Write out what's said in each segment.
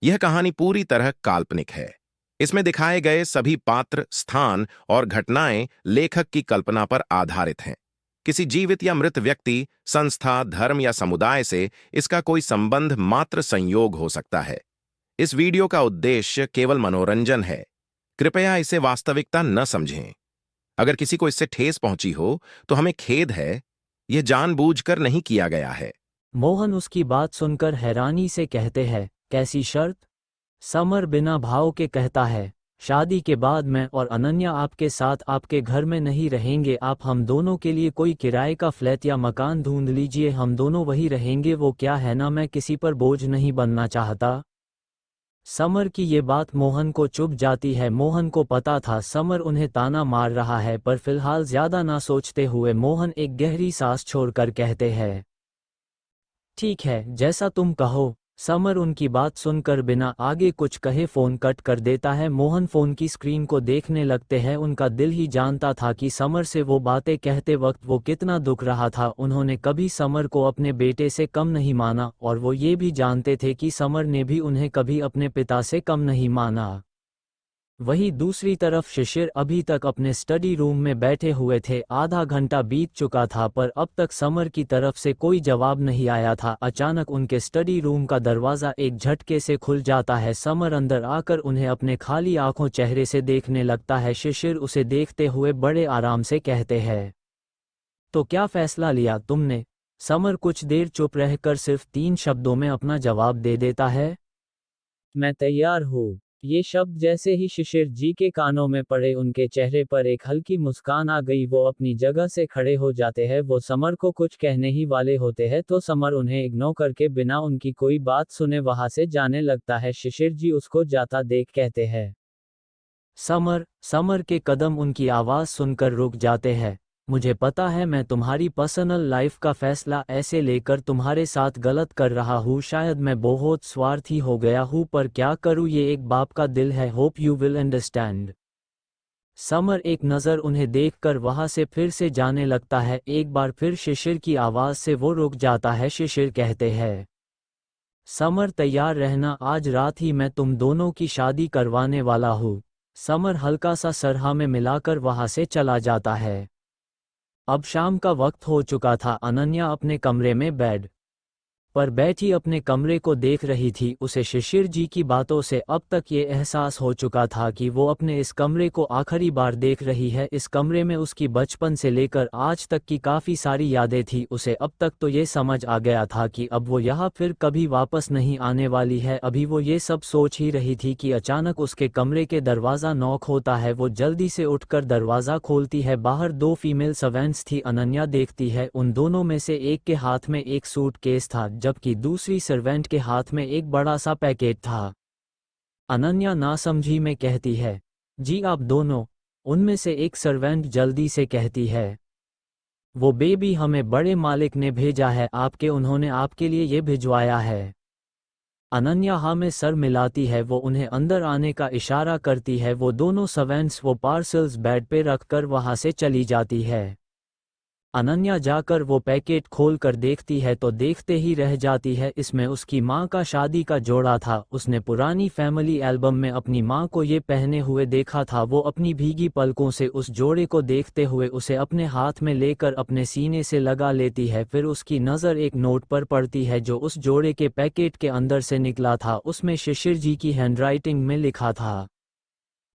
यह कहानी पूरी तरह काल्पनिक है। इसमें दिखाए गए सभी पात्र, स्थान और घटनाएं लेखक की कल्पना पर आधारित हैं। किसी जीवित या मृत व्यक्ति, संस्था, धर्म या समुदाय से इसका कोई संबंध मात्र संयोग हो सकता है। इस वीडियो का उद्देश्य केवल मनोरंजन है। कृपया इसे वास्तविकता न समझें। अगर किसी को इससे ठेस पहुंची हो, तो हमें खेद है। यह जानबूझकर नहीं किया गया है। मोहन उसकी बात सुनकर हैरानी से कहते हैं, कैसी शर्त? समर बिना भाव के कहता है, शादी के बाद मैं और अनन्या आपके साथ आपके घर में नहीं रहेंगे। आप हम दोनों के लिए कोई किराए का फ्लैट या मकान ढूंढ लीजिए, हम दोनों वही रहेंगे। वो क्या है ना, मैं किसी पर बोझ नहीं बनना चाहता। समर की ये बात मोहन को चुभ जाती है। मोहन को पता था समर उन्हें ताना मार रहा है, पर फिलहाल ज्यादा ना सोचते हुए मोहन एक गहरी सांस छोड़कर कहते हैं, ठीक है, जैसा तुम कहो। समर उनकी बात सुनकर बिना आगे कुछ कहे फोन कट कर देता है। मोहन फोन की स्क्रीन को देखने लगते हैं। उनका दिल ही जानता था कि समर से वो बातें कहते वक्त वो कितना दुख रहा था। उन्होंने कभी समर को अपने बेटे से कम नहीं माना, और वो ये भी जानते थे कि समर ने भी उन्हें कभी अपने पिता से कम नहीं माना। वहीं दूसरी तरफ शिशिर अभी तक अपने स्टडी रूम में बैठे हुए थे। आधा घंटा बीत चुका था, पर अब तक समर की तरफ से कोई जवाब नहीं आया था। अचानक उनके स्टडी रूम का दरवाज़ा एक झटके से खुल जाता है। समर अंदर आकर उन्हें अपने खाली आंखों चेहरे से देखने लगता है। शिशिर उसे देखते हुए बड़े आराम से कहते हैं, तो क्या फैसला लिया तुमने? समर कुछ देर चुप रहकर सिर्फ 3 शब्दों में अपना जवाब दे देता है, मैं तैयार हूँ। ये शब्द जैसे ही शिशिर जी के कानों में पड़े, उनके चेहरे पर एक हल्की मुस्कान आ गई। वो अपनी जगह से खड़े हो जाते हैं। वो समर को कुछ कहने ही वाले होते हैं तो समर उन्हें इग्नोर करके बिना उनकी कोई बात सुने वहां से जाने लगता है। शिशिर जी उसको जाता देख कहते हैं, समर। समर के कदम उनकी आवाज़ सुनकर रुक जाते हैं। मुझे पता है मैं तुम्हारी पर्सनल लाइफ का फैसला ऐसे लेकर तुम्हारे साथ गलत कर रहा हूँ। शायद मैं बहुत स्वार्थी हो गया हूँ, पर क्या करूँ, ये एक बाप का दिल है। Hope you will understand. Summer एक नज़र उन्हें देखकर वहां से फिर से जाने लगता है। एक बार फिर शिशिर की आवाज़ से वो रुक जाता है। शिशिर कहते हैं, समर तैयार रहना, आज रात ही मैं तुम दोनों की शादी करवाने वाला हूँ। समर हल्का सा सर हाँ में मिलाकर वहां से चला जाता है। अब शाम का वक्त हो चुका था। अनन्या अपने कमरे में बेड पर बैठी अपने कमरे को देख रही थी। उसे शिशिर जी की बातों से अब तक ये एहसास हो चुका था कि वो अपने इस कमरे को आखिरी बार देख रही है। इस कमरे में उसकी बचपन से लेकर आज तक की काफ़ी सारी यादें थी। उसे अब तक तो ये समझ आ गया था कि अब वो यहाँ फिर कभी वापस नहीं आने वाली है। अभी वो ये सब सोच ही रही थी कि अचानक उसके कमरे के दरवाज़ा नॉक होता है। वो जल्दी से उठकर दरवाज़ा खोलती है। बाहर 2 फीमेल सर्वेंट्स थी। अनन्या देखती है, उन दोनों में से एक के हाथ में एक सूटकेस था, जबकि दूसरी सर्वेंट के हाथ में एक बड़ा सा पैकेट था। अनन्या नासमझी में कहती है, जी आप दोनों। उनमें से एक सर्वेंट जल्दी से कहती है, वो बेबी हमें बड़े मालिक ने भेजा है आपके, उन्होंने आपके लिए ये भिजवाया है। अनन्या हाँ में सर मिलाती है। वो उन्हें अंदर आने का इशारा करती है। वो दोनों सर्वेंट्स वो पार्सल्स बेड पे रखकर वहां से चली जाती है। अनन्या जाकर वो पैकेट खोल कर देखती है तो देखते ही रह जाती है। इसमें उसकी माँ का शादी का जोड़ा था। उसने पुरानी फैमिली एल्बम में अपनी माँ को ये पहने हुए देखा था। वो अपनी भीगी पलकों से उस जोड़े को देखते हुए उसे अपने हाथ में लेकर अपने सीने से लगा लेती है। फिर उसकी नज़र एक नोट पर पड़ती है जो उस जोड़े के पैकेट के अंदर से निकला था। उसमें शिशिर जी की हैंडराइटिंग में लिखा था,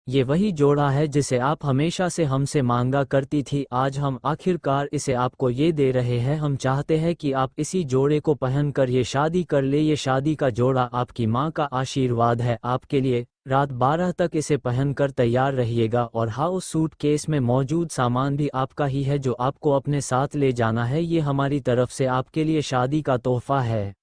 ये वही जोड़ा है जिसे आप हमेशा से हमसे मांगा करती थी। आज हम आखिरकार इसे आपको ये दे रहे हैं। हम चाहते हैं कि आप इसी जोड़े को पहनकर ये शादी कर ले। ये शादी का जोड़ा आपकी माँ का आशीर्वाद है आपके लिए। रात 12 तक इसे पहनकर तैयार रहिएगा। और हाँ, उस सूटकेस में मौजूद सामान भी आपका ही है जो आपको अपने साथ ले जाना है। ये हमारी तरफ से आपके लिए शादी का तोहफा है।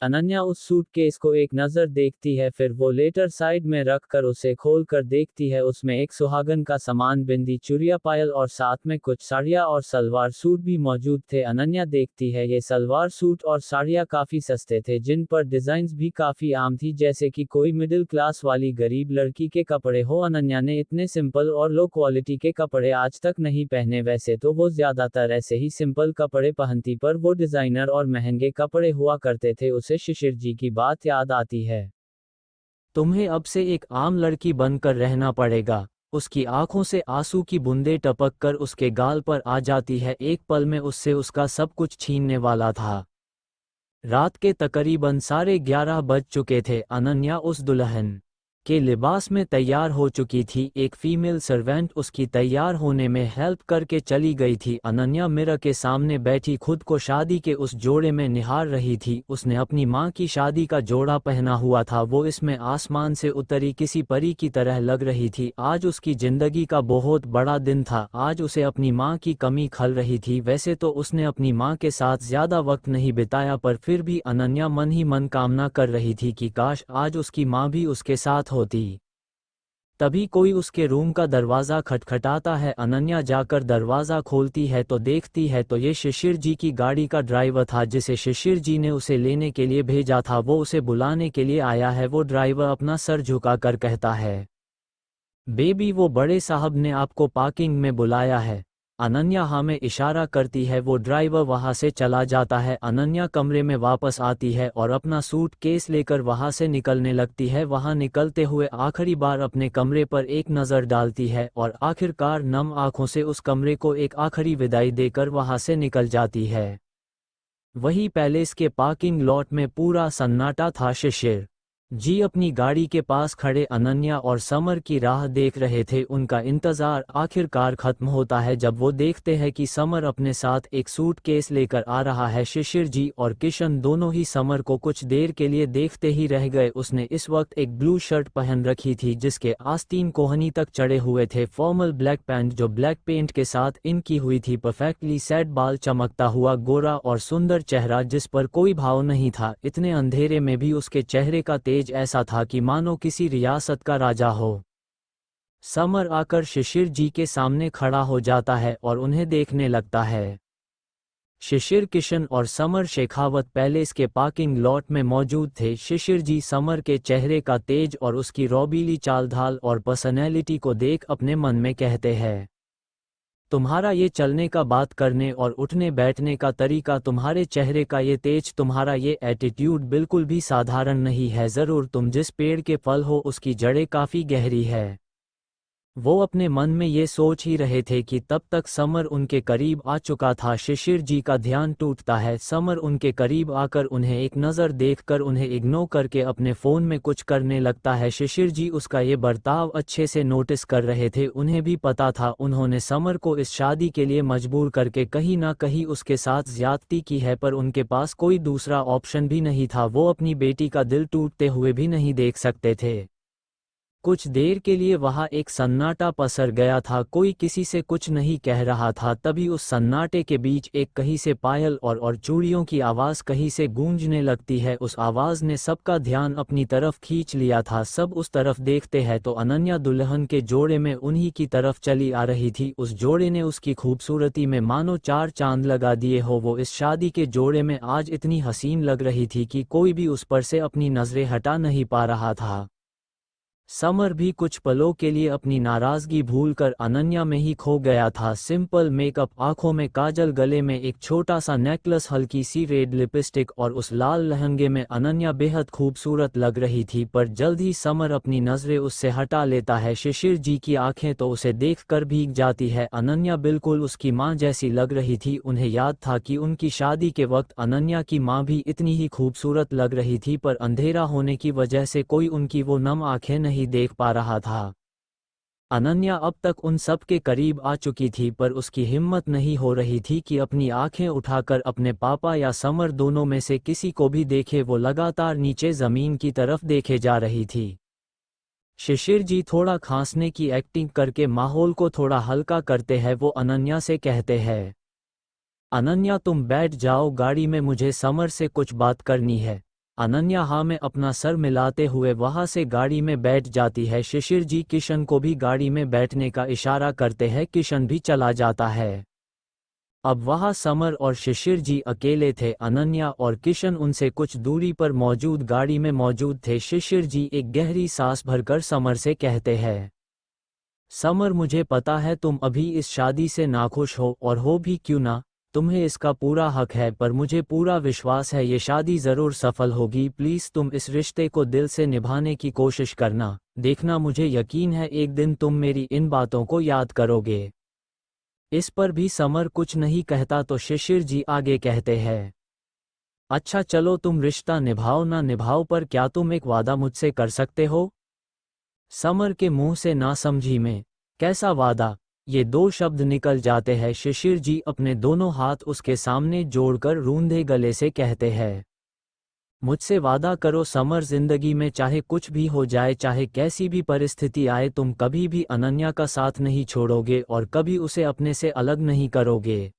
अनन्या उस सूटकेस को एक नज़र देखती है, फिर वो लेटर साइड में रख कर उसे खोल कर देखती है। उसमें एक सुहागन का सामान, बिंदी, चूड़िया, पायल और साथ में कुछ साड़ियाँ और सलवार सूट भी मौजूद थे। अनन्या देखती है ये सलवार सूट और साड़ियाँ काफ़ी सस्ते थे, जिन पर डिज़ाइंस भी काफ़ी आम थी, जैसे कि कोई मिडिल क्लास वाली गरीब लड़की के कपड़े हो। अनन्या ने इतने सिंपल और लो क्वालिटी के कपड़े आज तक नहीं पहने। वैसे तो वो ज़्यादातर ऐसे ही सिंपल कपड़े पहनती, पर वो डिज़ाइनर और महंगे कपड़े हुआ करते थे। उसे शिशिर जी की बात याद आती है। तुम्हें अब से एक आम लड़की बनकर रहना पड़ेगा। उसकी आंखों से आंसू की बूंदें टपक कर उसके गाल पर आ जाती है। एक पल में उससे उसका सब कुछ छीनने वाला था। रात के तकरीबन 11:30 बज चुके थे। अनन्या उस दुल्हन के लिबास में तैयार हो चुकी थी। एक फीमेल सर्वेंट उसकी तैयार होने में हेल्प करके चली गई थी। अनन्या मिरर के सामने बैठी खुद को शादी के उस जोड़े में निहार रही थी। उसने अपनी माँ की शादी का जोड़ा पहना हुआ था। वो इसमें आसमान से उतरी किसी परी की तरह लग रही थी। आज उसकी जिंदगी का बहुत बड़ा दिन था। आज उसे अपनी माँ की कमी खल रही थी। वैसे तो उसने अपनी माँ के साथ ज्यादा वक्त नहीं बिताया, पर फिर भी अनन्या मन ही मन कामना कर रही थी कि काश आज उसकी माँ भी उसके साथ होती। तभी कोई उसके रूम का दरवाज़ा खटखटाता है। अनन्या जाकर दरवाज़ा खोलती है तो देखती है तो ये शिशिर जी की गाड़ी का ड्राइवर था, जिसे शिशिर जी ने उसे लेने के लिए भेजा था। वो उसे बुलाने के लिए आया है। वो ड्राइवर अपना सर झुकाकर कहता है, बेबी वो बड़े साहब ने आपको पार्किंग में बुलाया है। अनन्या हाँ में इशारा करती है। वो ड्राइवर वहाँ से चला जाता है। अनन्या कमरे में वापस आती है और अपना सूट केस लेकर वहाँ से निकलने लगती है। वहाँ निकलते हुए आखिरी बार अपने कमरे पर एक नज़र डालती है और आखिरकार नम आंखों से उस कमरे को एक आखिरी विदाई देकर वहाँ से निकल जाती है। वही पैलेस के पार्किंग लॉट में पूरा सन्नाटा था। शिशिर जी अपनी गाड़ी के पास खड़े अनन्या और समर की राह देख रहे थे। उनका इंतजार आखिरकार खत्म होता है जब वो देखते हैं कि समर अपने साथ एक सूटकेस लेकर आ रहा है। शिशिर जी और किशन दोनों ही समर को कुछ देर के लिए देखते ही रह गए। उसने इस वक्त एक ब्लू शर्ट पहन रखी थी जिसके आस्तीन कोहनी तक चढ़े हुए थे। फॉर्मल ब्लैक पैंट जो ब्लैक पेंट के साथ इन की हुई थी। परफेक्टली सेट बाल, चमकता हुआ गोरा और सुंदर चेहरा जिस पर कोई भाव नहीं था। इतने अंधेरे में भी उसके चेहरे का तेज ऐसा था कि मानो किसी रियासत का राजा हो। समर आकर शिशिर जी के सामने खड़ा हो जाता है और उन्हें देखने लगता है। शिशिर, किशन और समर शेखावत पैलेस के पार्किंग लॉट में मौजूद थे। शिशिर जी समर के चेहरे का तेज और उसकी रौबीली चाल ढाल और पर्सनैलिटी को देख अपने मन में कहते हैं, तुम्हारा ये चलने का, बात करने और उठने बैठने का तरीका, तुम्हारे चेहरे का ये तेज, तुम्हारा ये एटीट्यूड बिल्कुल भी साधारण नहीं है। ज़रूर तुम जिस पेड़ के फल हो उसकी जड़ें काफ़ी गहरी है। वो अपने मन में ये सोच ही रहे थे कि तब तक समर उनके करीब आ चुका था। शिशिर जी का ध्यान टूटता है। समर उनके करीब आकर उन्हें एक नज़र देखकर उन्हें इग्नोर करके अपने फ़ोन में कुछ करने लगता है। शिशिर जी उसका ये बर्ताव अच्छे से नोटिस कर रहे थे। उन्हें भी पता था उन्होंने समर को इस शादी के लिए मजबूर करके कहीं ना कहीं उसके साथ ज्यादती की है, पर उनके पास कोई दूसरा ऑप्शन भी नहीं था। वो अपनी बेटी का दिल टूटते हुए भी नहीं देख सकते थे। कुछ देर के लिए वहां एक सन्नाटा पसर गया था। कोई किसी से कुछ नहीं कह रहा था। तभी उस सन्नाटे के बीच एक कहीं से पायल और चूड़ियों की आवाज़ कहीं से गूंजने लगती है। उस आवाज़ ने सबका ध्यान अपनी तरफ खींच लिया था। सब उस तरफ देखते हैं तो अनन्या दुल्हन के जोड़े में उन्हीं की तरफ चली आ रही थी। उस जोड़े ने उसकी खूबसूरती में मानो 4 चांद लगा दिए हो। वो इस शादी के जोड़े में आज इतनी हसीन लग रही थी कि कोई भी उस पर से अपनी नज़रें हटा नहीं पा रहा था। समर भी कुछ पलों के लिए अपनी नाराजगी भूलकर अनन्या में ही खो गया था। सिंपल मेकअप, आंखों में काजल, गले में एक छोटा सा नेकलेस, हल्की सी रेड लिपस्टिक और उस लाल लहंगे में अनन्या बेहद खूबसूरत लग रही थी। पर जल्द ही समर अपनी नज़रें उससे हटा लेता है। शिशिर जी की आंखें तो उसे देखकर भीग जाती है। अनन्या बिल्कुल उसकी माँ जैसी लग रही थी। उन्हें याद था कि उनकी शादी के वक्त अनन्या की माँ भी इतनी ही खूबसूरत लग रही थी, पर अंधेरा होने की वजह से कोई उनकी वो नम आंखें नहीं देख पा रहा था। अनन्या अब तक उन सब के करीब आ चुकी थी, पर उसकी हिम्मत नहीं हो रही थी कि अपनी आंखें उठाकर अपने पापा या समर दोनों में से किसी को भी देखे। वो लगातार नीचे जमीन की तरफ देखे जा रही थी। शिशिर जी थोड़ा खांसने की एक्टिंग करके माहौल को थोड़ा हल्का करते हैं। वो अनन्या से कहते हैं, अनन्या तुम बैठ जाओ गाड़ी में, मुझे समर से कुछ बात करनी है। अनन्या हाँ में अपना सर मिलाते हुए वहां से गाड़ी में बैठ जाती है। शिशिर जी किशन को भी गाड़ी में बैठने का इशारा करते हैं। किशन भी चला जाता है। अब वहां समर और शिशिर जी अकेले थे। अनन्या और किशन उनसे कुछ दूरी पर मौजूद गाड़ी में मौजूद थे। शिशिर जी एक गहरी सांस भरकर समर से कहते हैं, समर मुझे पता है तुम अभी इस शादी से नाखुश हो, और हो भी क्यों ना, तुम्हें इसका पूरा हक है, पर मुझे पूरा विश्वास है ये शादी जरूर सफल होगी। प्लीज तुम इस रिश्ते को दिल से निभाने की कोशिश करना। देखना, मुझे यकीन है एक दिन तुम मेरी इन बातों को याद करोगे। इस पर भी समर कुछ नहीं कहता तो शिशिर जी आगे कहते हैं, अच्छा चलो तुम रिश्ता निभाओ ना निभाओ, पर क्या तुम एक वादा मुझसे कर सकते हो? समर के मुंह से नासमझी में, कैसा वादा? ये दो शब्द निकल जाते हैं। शिशिर जी अपने दोनों हाथ उसके सामने जोड़कर रूंधे गले से कहते हैं, मुझसे वादा करो समर, जिंदगी में चाहे कुछ भी हो जाए, चाहे कैसी भी परिस्थिति आए, तुम कभी भी अनन्या का साथ नहीं छोड़ोगे और कभी उसे अपने से अलग नहीं करोगे।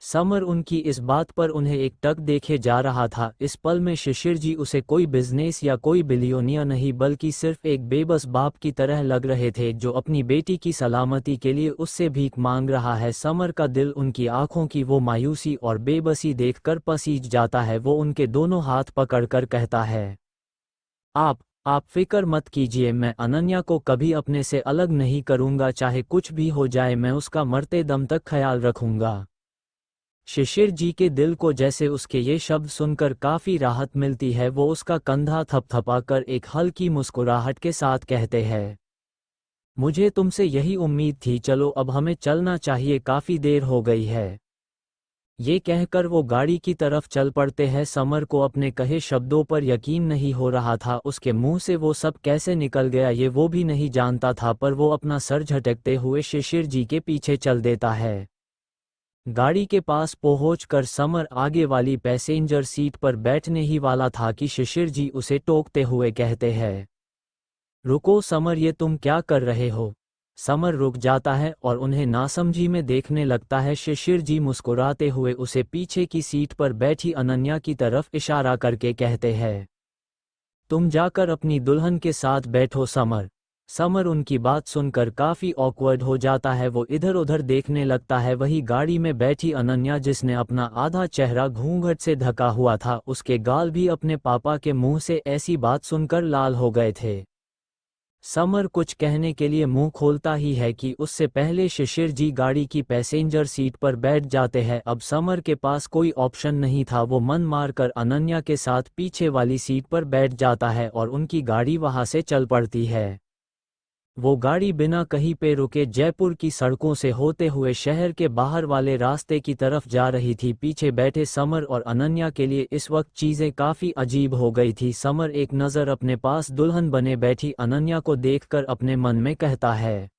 समर उनकी इस बात पर उन्हें एकटक देखे जा रहा था। इस पल में शिशिर जी उसे कोई बिजनेस या कोई बिलियोनिया नहीं, बल्कि सिर्फ एक बेबस बाप की तरह लग रहे थे जो अपनी बेटी की सलामती के लिए उससे भीख मांग रहा है। समर का दिल उनकी आंखों की वो मायूसी और बेबसी देखकर पसीज जाता है। वो उनके दोनों हाथ पकड़कर कहता है, आप फिक्र मत कीजिए, मैं अनन्या को कभी अपने से अलग नहीं करूंगा, चाहे कुछ भी हो जाए मैं उसका मरते दम तक ख्याल रखूंगा। शिशिर जी के दिल को जैसे उसके ये शब्द सुनकर काफी राहत मिलती है। वो उसका कंधा थपथपाकर एक हल्की मुस्कुराहट के साथ कहते हैं, मुझे तुमसे यही उम्मीद थी, चलो अब हमें चलना चाहिए, काफी देर हो गई है। ये कहकर वो गाड़ी की तरफ चल पड़ते हैं। समर को अपने कहे शब्दों पर यकीन नहीं हो रहा था। उसके मुंह से वो सब कैसे निकल गया ये वो भी नहीं जानता था, पर वो अपना सर झटकते हुए शिशिर जी के पीछे चल देता है। गाड़ी के पास पहुंचकर समर आगे वाली पैसेंजर सीट पर बैठने ही वाला था कि शिशिर जी उसे टोकते हुए कहते हैं, रुको समर, ये तुम क्या कर रहे हो? समर रुक जाता है और उन्हें नासमझी में देखने लगता है। शिशिर जी मुस्कुराते हुए उसे पीछे की सीट पर बैठी अनन्या की तरफ इशारा करके कहते हैं, तुम जाकर अपनी दुल्हन के साथ बैठो समर। समर उनकी बात सुनकर काफी ऑकवर्ड हो जाता है। वो इधर उधर देखने लगता है। वही गाड़ी में बैठी अनन्या, जिसने अपना आधा चेहरा घूंघट से ढका हुआ था, उसके गाल भी अपने पापा के मुंह से ऐसी बात सुनकर लाल हो गए थे। समर कुछ कहने के लिए मुंह खोलता ही है कि उससे पहले शिशिर जी गाड़ी की पैसेंजर सीट पर बैठ जाते हैं। अब समर के पास कोई ऑप्शन नहीं था। वो मन मारकर अनन्या के साथ पीछे वाली सीट पर बैठ जाता है और उनकी गाड़ी वहां से चल पड़ती है। वो गाड़ी बिना कहीं पे रुके जयपुर की सड़कों से होते हुए शहर के बाहर वाले रास्ते की तरफ जा रही थी। पीछे बैठे समर और अनन्या के लिए इस वक्त चीजें काफी अजीब हो गई थी। समर एक नज़र अपने पास दुल्हन बने बैठी अनन्या को देखकर अपने मन में कहता है,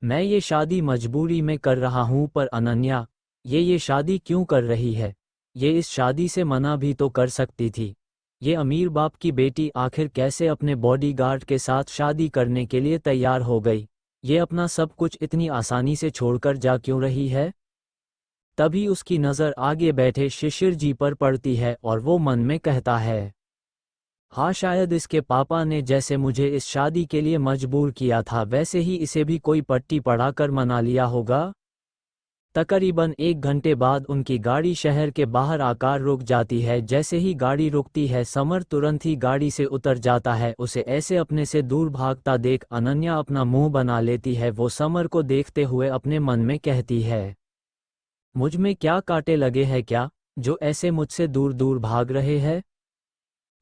मैं ये शादी मजबूरी में कर रहा हूं, पर अनन्या ये शादी क्यों कर रही है? ये इस शादी से मना भी तो कर सकती थी। ये अमीर बाप की बेटी आखिर कैसे अपने बॉडीगार्ड के साथ शादी करने के लिए तैयार हो गई? ये अपना सब कुछ इतनी आसानी से छोड़कर जा क्यों रही है? तभी उसकी नज़र आगे बैठे शिशिर जी पर पड़ती है और वो मन में कहता है, हाँ, शायद इसके पापा ने जैसे मुझे इस शादी के लिए मजबूर किया था, वैसे ही इसे भी कोई पट्टी पढ़ाकर मना लिया होगा। तकरीबन 1 घंटे बाद उनकी गाड़ी शहर के बाहर आकर रुक जाती है। जैसे ही गाड़ी रुकती है समर तुरंत ही गाड़ी से उतर जाता है। उसे ऐसे अपने से दूर भागता देख अनन्या अपना मुंह बना लेती है। वो समर को देखते हुए अपने मन में कहती है, मुझ में क्या कांटे लगे हैं क्या, जो ऐसे मुझसे दूर दूर भाग रहे हैं?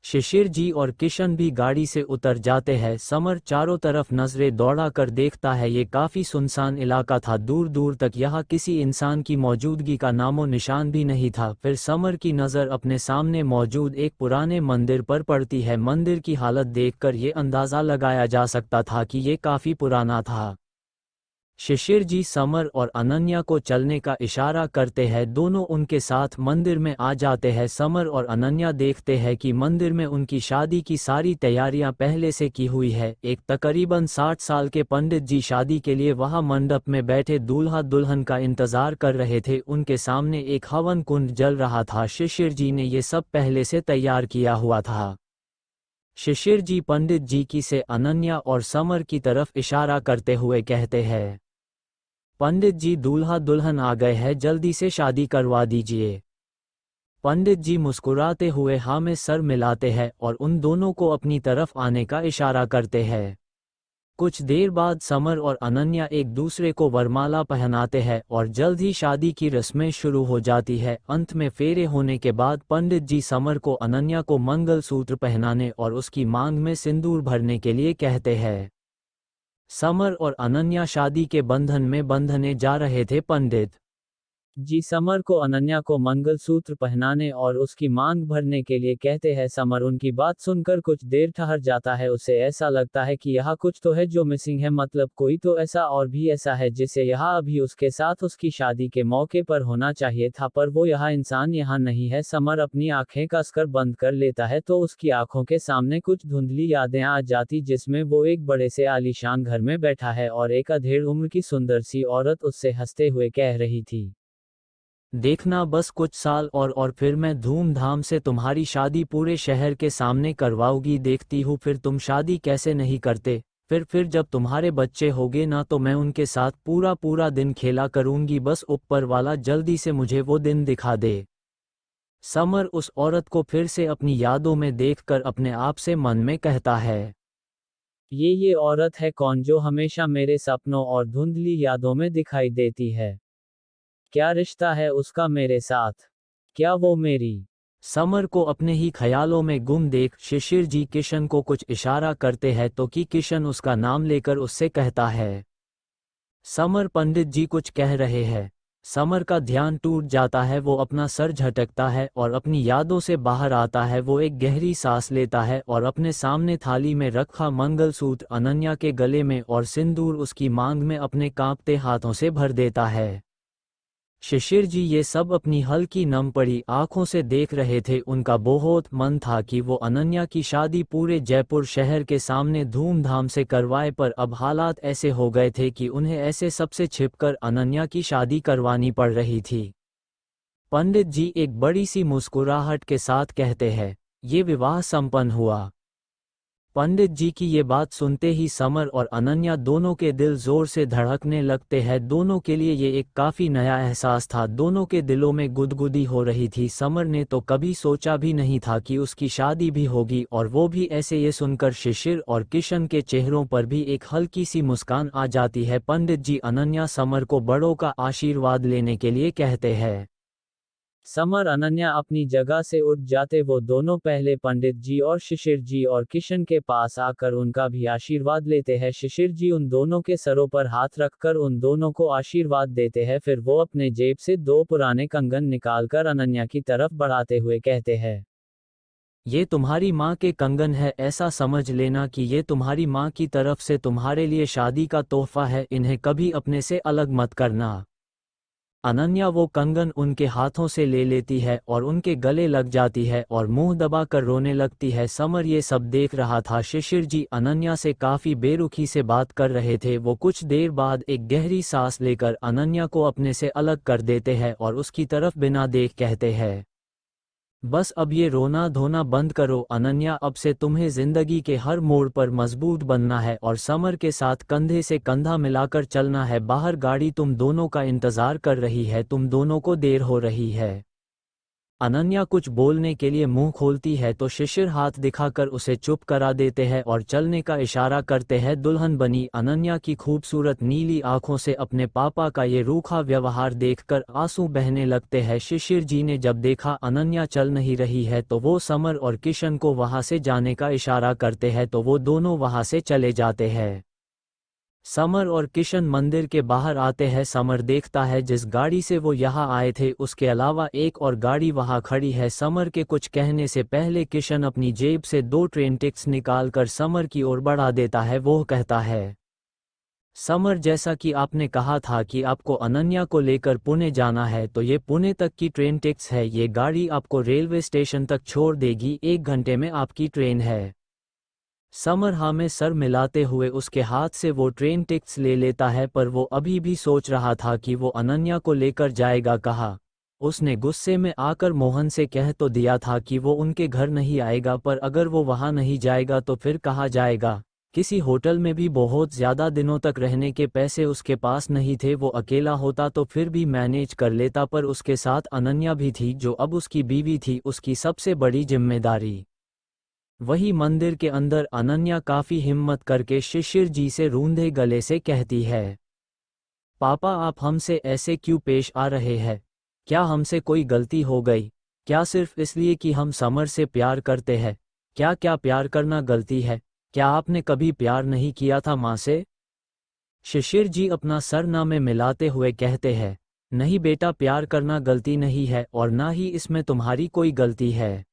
शिशिर जी और किशन भी गाड़ी से उतर जाते हैं। समर चारों तरफ नजरें दौड़ा कर देखता है। ये काफी सुनसान इलाका था, दूर दूर तक यहाँ किसी इंसान की मौजूदगी का नामो निशान भी नहीं था। फिर समर की नज़र अपने सामने मौजूद एक पुराने मंदिर पर पड़ती है। मंदिर की हालत देखकर ये अंदाज़ा लगाया जा सकता था कि ये काफी पुराना था। शिशिर जी समर और अनन्या को चलने का इशारा करते हैं। दोनों उनके साथ मंदिर में आ जाते हैं। समर और अनन्या देखते हैं कि मंदिर में उनकी शादी की सारी तैयारियां पहले से की हुई है। एक तकरीबन 60 साल के पंडित जी शादी के लिए वहां मंडप में बैठे दूल्हा दुल्हन का इंतजार कर रहे थे। उनके सामने एक हवन कुंड जल रहा था। शिशिर जी ने ये सब पहले से तैयार किया हुआ था। शिशिर जी पंडित जी की से अनन्या और समर की तरफ इशारा करते हुए कहते हैं, पंडित जी दूल्हा दुल्हन आ गए हैं, जल्दी से शादी करवा दीजिए। पंडित जी मुस्कुराते हुए हाँ में सर मिलाते हैं और उन दोनों को अपनी तरफ आने का इशारा करते हैं। कुछ देर बाद समर और अनन्या एक दूसरे को वरमाला पहनाते हैं और जल्द ही शादी की रस्में शुरू हो जाती है। अंत में फेरे होने के बाद पंडित जी समर को अनन्या को मंगलसूत्र पहनाने और उसकी मांग में सिंदूर भरने के लिए कहते हैं। समर और अनन्या शादी के बंधन में बंधने जा रहे थे। पंडित जी समर को अनन्या को मंगलसूत्र पहनाने और उसकी मांग भरने के लिए कहते हैं। समर उनकी बात सुनकर कुछ देर ठहर जाता है। उसे ऐसा लगता है कि यहाँ कुछ तो है जो मिसिंग है, मतलब कोई तो ऐसा और भी ऐसा है जिसे यहाँ अभी उसके साथ उसकी शादी के मौके पर होना चाहिए था, पर वो यहाँ इंसान यहाँ नहीं है। समर अपनी आंखें कसकर बंद कर लेता है तो उसकी आंखों के सामने कुछ धुंधली यादें आ जाती, जिसमें वो एक बड़े से आलीशान घर में बैठा है और एक अधेड़ उम्र की सुंदर सी औरत उससे हंसते हुए कह रही थी, देखना बस कुछ साल और फिर मैं धूमधाम से तुम्हारी शादी पूरे शहर के सामने करवाऊंगी। देखती हूँ फिर तुम शादी कैसे नहीं करते। फिर जब तुम्हारे बच्चे होंगे ना तो मैं उनके साथ पूरा पूरा दिन खेला करूंगी। बस ऊपर वाला जल्दी से मुझे वो दिन दिखा दे। समर उस औरत को फिर से अपनी यादों में देखकर अपने आप से मन में कहता है, ये औरत है कौन जो हमेशा मेरे सपनों और धुंधली यादों में दिखाई देती है। क्या रिश्ता है उसका मेरे साथ? क्या वो मेरी? समर को अपने ही ख्यालों में गुम देख शिशिर जी किशन को कुछ इशारा करते हैं तो कि किशन उसका नाम लेकर उससे कहता है, समर पंडित जी कुछ कह रहे हैं। समर का ध्यान टूट जाता है, वो अपना सर झटकता है और अपनी यादों से बाहर आता है। वो एक गहरी सांस लेता है और अपने सामने थाली में रखा मंगलसूत्र अनन्या के गले में और सिंदूर उसकी मांग में अपने कांपते हाथों से भर देता है। शिशिर जी ये सब अपनी हल्की नम पड़ी आंखों से देख रहे थे। उनका बहुत मन था कि वो अनन्या की शादी पूरे जयपुर शहर के सामने धूमधाम से करवाए, पर अब हालात ऐसे हो गए थे कि उन्हें ऐसे सबसे छिपकर अनन्या की शादी करवानी पड़ रही थी। पंडित जी एक बड़ी सी मुस्कुराहट के साथ कहते हैं, ये विवाह संपन्न हुआ। पंडित जी की ये बात सुनते ही समर और अनन्या दोनों के दिल जोर से धड़कने लगते हैं। दोनों के लिए ये एक काफ़ी नया एहसास था। दोनों के दिलों में गुदगुदी हो रही थी। समर ने तो कभी सोचा भी नहीं था कि उसकी शादी भी होगी, और वो भी ऐसे। ये सुनकर शिशिर और किशन के चेहरों पर भी एक हल्की सी मुस्कान आ जाती है। पंडित जी अनन्या समर को बड़ों का आशीर्वाद लेने के लिए कहते हैं। समर अनन्या अपनी जगह से उठ जाते। वो दोनों पहले पंडित जी और शिशिर जी और किशन के पास आकर उनका भी आशीर्वाद लेते हैं। शिशिर जी उन दोनों के सरों पर हाथ रखकर उन दोनों को आशीर्वाद देते हैं। फिर वो अपने जेब से 2 पुराने कंगन निकालकर अनन्या की तरफ बढ़ाते हुए कहते हैं, ये तुम्हारी माँ के कंगन है, ऐसा समझ लेना कि ये तुम्हारी माँ की तरफ से तुम्हारे लिए शादी का तोहफा है। इन्हें कभी अपने से अलग मत करना। अनन्या वो कंगन उनके हाथों से ले लेती है और उनके गले लग जाती है और मुंह दबाकर रोने लगती है। समर ये सब देख रहा था। शिशिर जी अनन्या से काफी बेरुखी से बात कर रहे थे। वो कुछ देर बाद एक गहरी सांस लेकर अनन्या को अपने से अलग कर देते हैं और उसकी तरफ बिना देख कहते हैं, बस अब ये रोना धोना बंद करो अनन्या, अब से तुम्हें जिंदगी के हर मोड़ पर मजबूत बनना है और समर के साथ कंधे से कंधा मिलाकर चलना है। बाहर गाड़ी तुम दोनों का इंतजार कर रही है, तुम दोनों को देर हो रही है। अनन्या कुछ बोलने के लिए मुंह खोलती है तो शिशिर हाथ दिखाकर उसे चुप करा देते हैं और चलने का इशारा करते हैं। दुल्हन बनी अनन्या की खूबसूरत नीली आंखों से अपने पापा का ये रूखा व्यवहार देखकर आंसू बहने लगते हैं। शिशिर जी ने जब देखा अनन्या चल नहीं रही है तो वो समर और किशन को वहां से जाने का इशारा करते हैं तो वो दोनों वहां से चले जाते हैं। समर और किशन मंदिर के बाहर आते हैं। समर देखता है जिस गाड़ी से वो यहाँ आए थे उसके अलावा एक और गाड़ी वहाँ खड़ी है। समर के कुछ कहने से पहले किशन अपनी जेब से 2 ट्रेन टिकट्स निकालकर समर की ओर बढ़ा देता है। वो कहता है, समर जैसा कि आपने कहा था कि आपको अनन्या को लेकर पुणे जाना है, तो ये पुणे तक की ट्रेन टिकट्स है। ये गाड़ी आपको रेलवे स्टेशन तक छोड़ देगी, 1 घंटे में आपकी ट्रेन है। समर हाँ में सर मिलाते हुए उसके हाथ से वो ट्रेन टिकट्स ले लेता है, पर वो अभी भी सोच रहा था कि वो अनन्या को लेकर जाएगा कहाँ। उसने गुस्से में आकर मोहन से कह तो दिया था कि वो उनके घर नहीं आएगा, पर अगर वो वहाँ नहीं जाएगा तो फिर कहाँ जाएगा। किसी होटल में भी बहुत ज़्यादा दिनों तक रहने के पैसे उसके पास नहीं थे। वो अकेला होता तो फिर भी मैनेज कर लेता, पर उसके साथ अनन्या भी थी जो अब उसकी बीवी थी, उसकी सबसे बड़ी जिम्मेदारी। वही मंदिर के अंदर अनन्या काफी हिम्मत करके शिशिर जी से रूंधे गले से कहती है, पापा आप हमसे ऐसे क्यों पेश आ रहे हैं? क्या हमसे कोई गलती हो गई? क्या सिर्फ इसलिए कि हम समर से प्यार करते हैं? क्या क्या प्यार करना गलती है? क्या आपने कभी प्यार नहीं किया था माँ से? शिशिर जी अपना सर ना में मिलाते हुए कहते हैं, नहीं बेटा, प्यार करना गलती नहीं है और ना ही इसमें तुम्हारी कोई गलती है।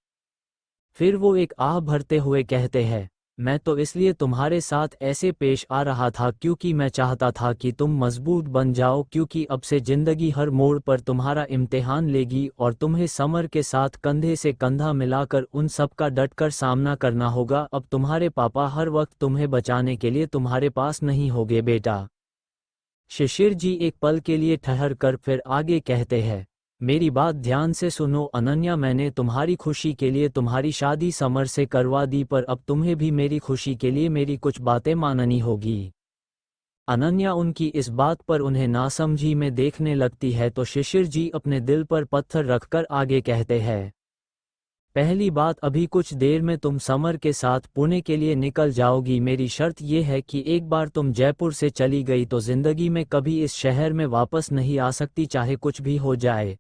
फिर वो एक आह भरते हुए कहते हैं, मैं तो इसलिए तुम्हारे साथ ऐसे पेश आ रहा था क्योंकि मैं चाहता था कि तुम मजबूत बन जाओ, क्योंकि अब से जिंदगी हर मोड़ पर तुम्हारा इम्तिहान लेगी और तुम्हें समर के साथ कंधे से कंधा मिलाकर उन सब का डटकर सामना करना होगा। अब तुम्हारे पापा हर वक्त तुम्हें बचाने के लिए तुम्हारे पास नहीं होंगे बेटा। शिशिर जी एक पल के लिए ठहर कर फिर आगे कहते हैं, मेरी बात ध्यान से सुनो अनन्या, मैंने तुम्हारी खुशी के लिए तुम्हारी शादी समर से करवा दी, पर अब तुम्हें भी मेरी खुशी के लिए मेरी कुछ बातें माननी होगी। अनन्या उनकी इस बात पर उन्हें नासमझी में देखने लगती है तो शिशिर जी अपने दिल पर पत्थर रखकर आगे कहते हैं, पहली बात, अभी कुछ देर में तुम समर के साथ पुणे के लिए निकल जाओगी। मेरी शर्त यह है कि एक बार तुम जयपुर से चली गई तो जिंदगी में कभी इस शहर में वापस नहीं आ सकती, चाहे कुछ भी हो जाए।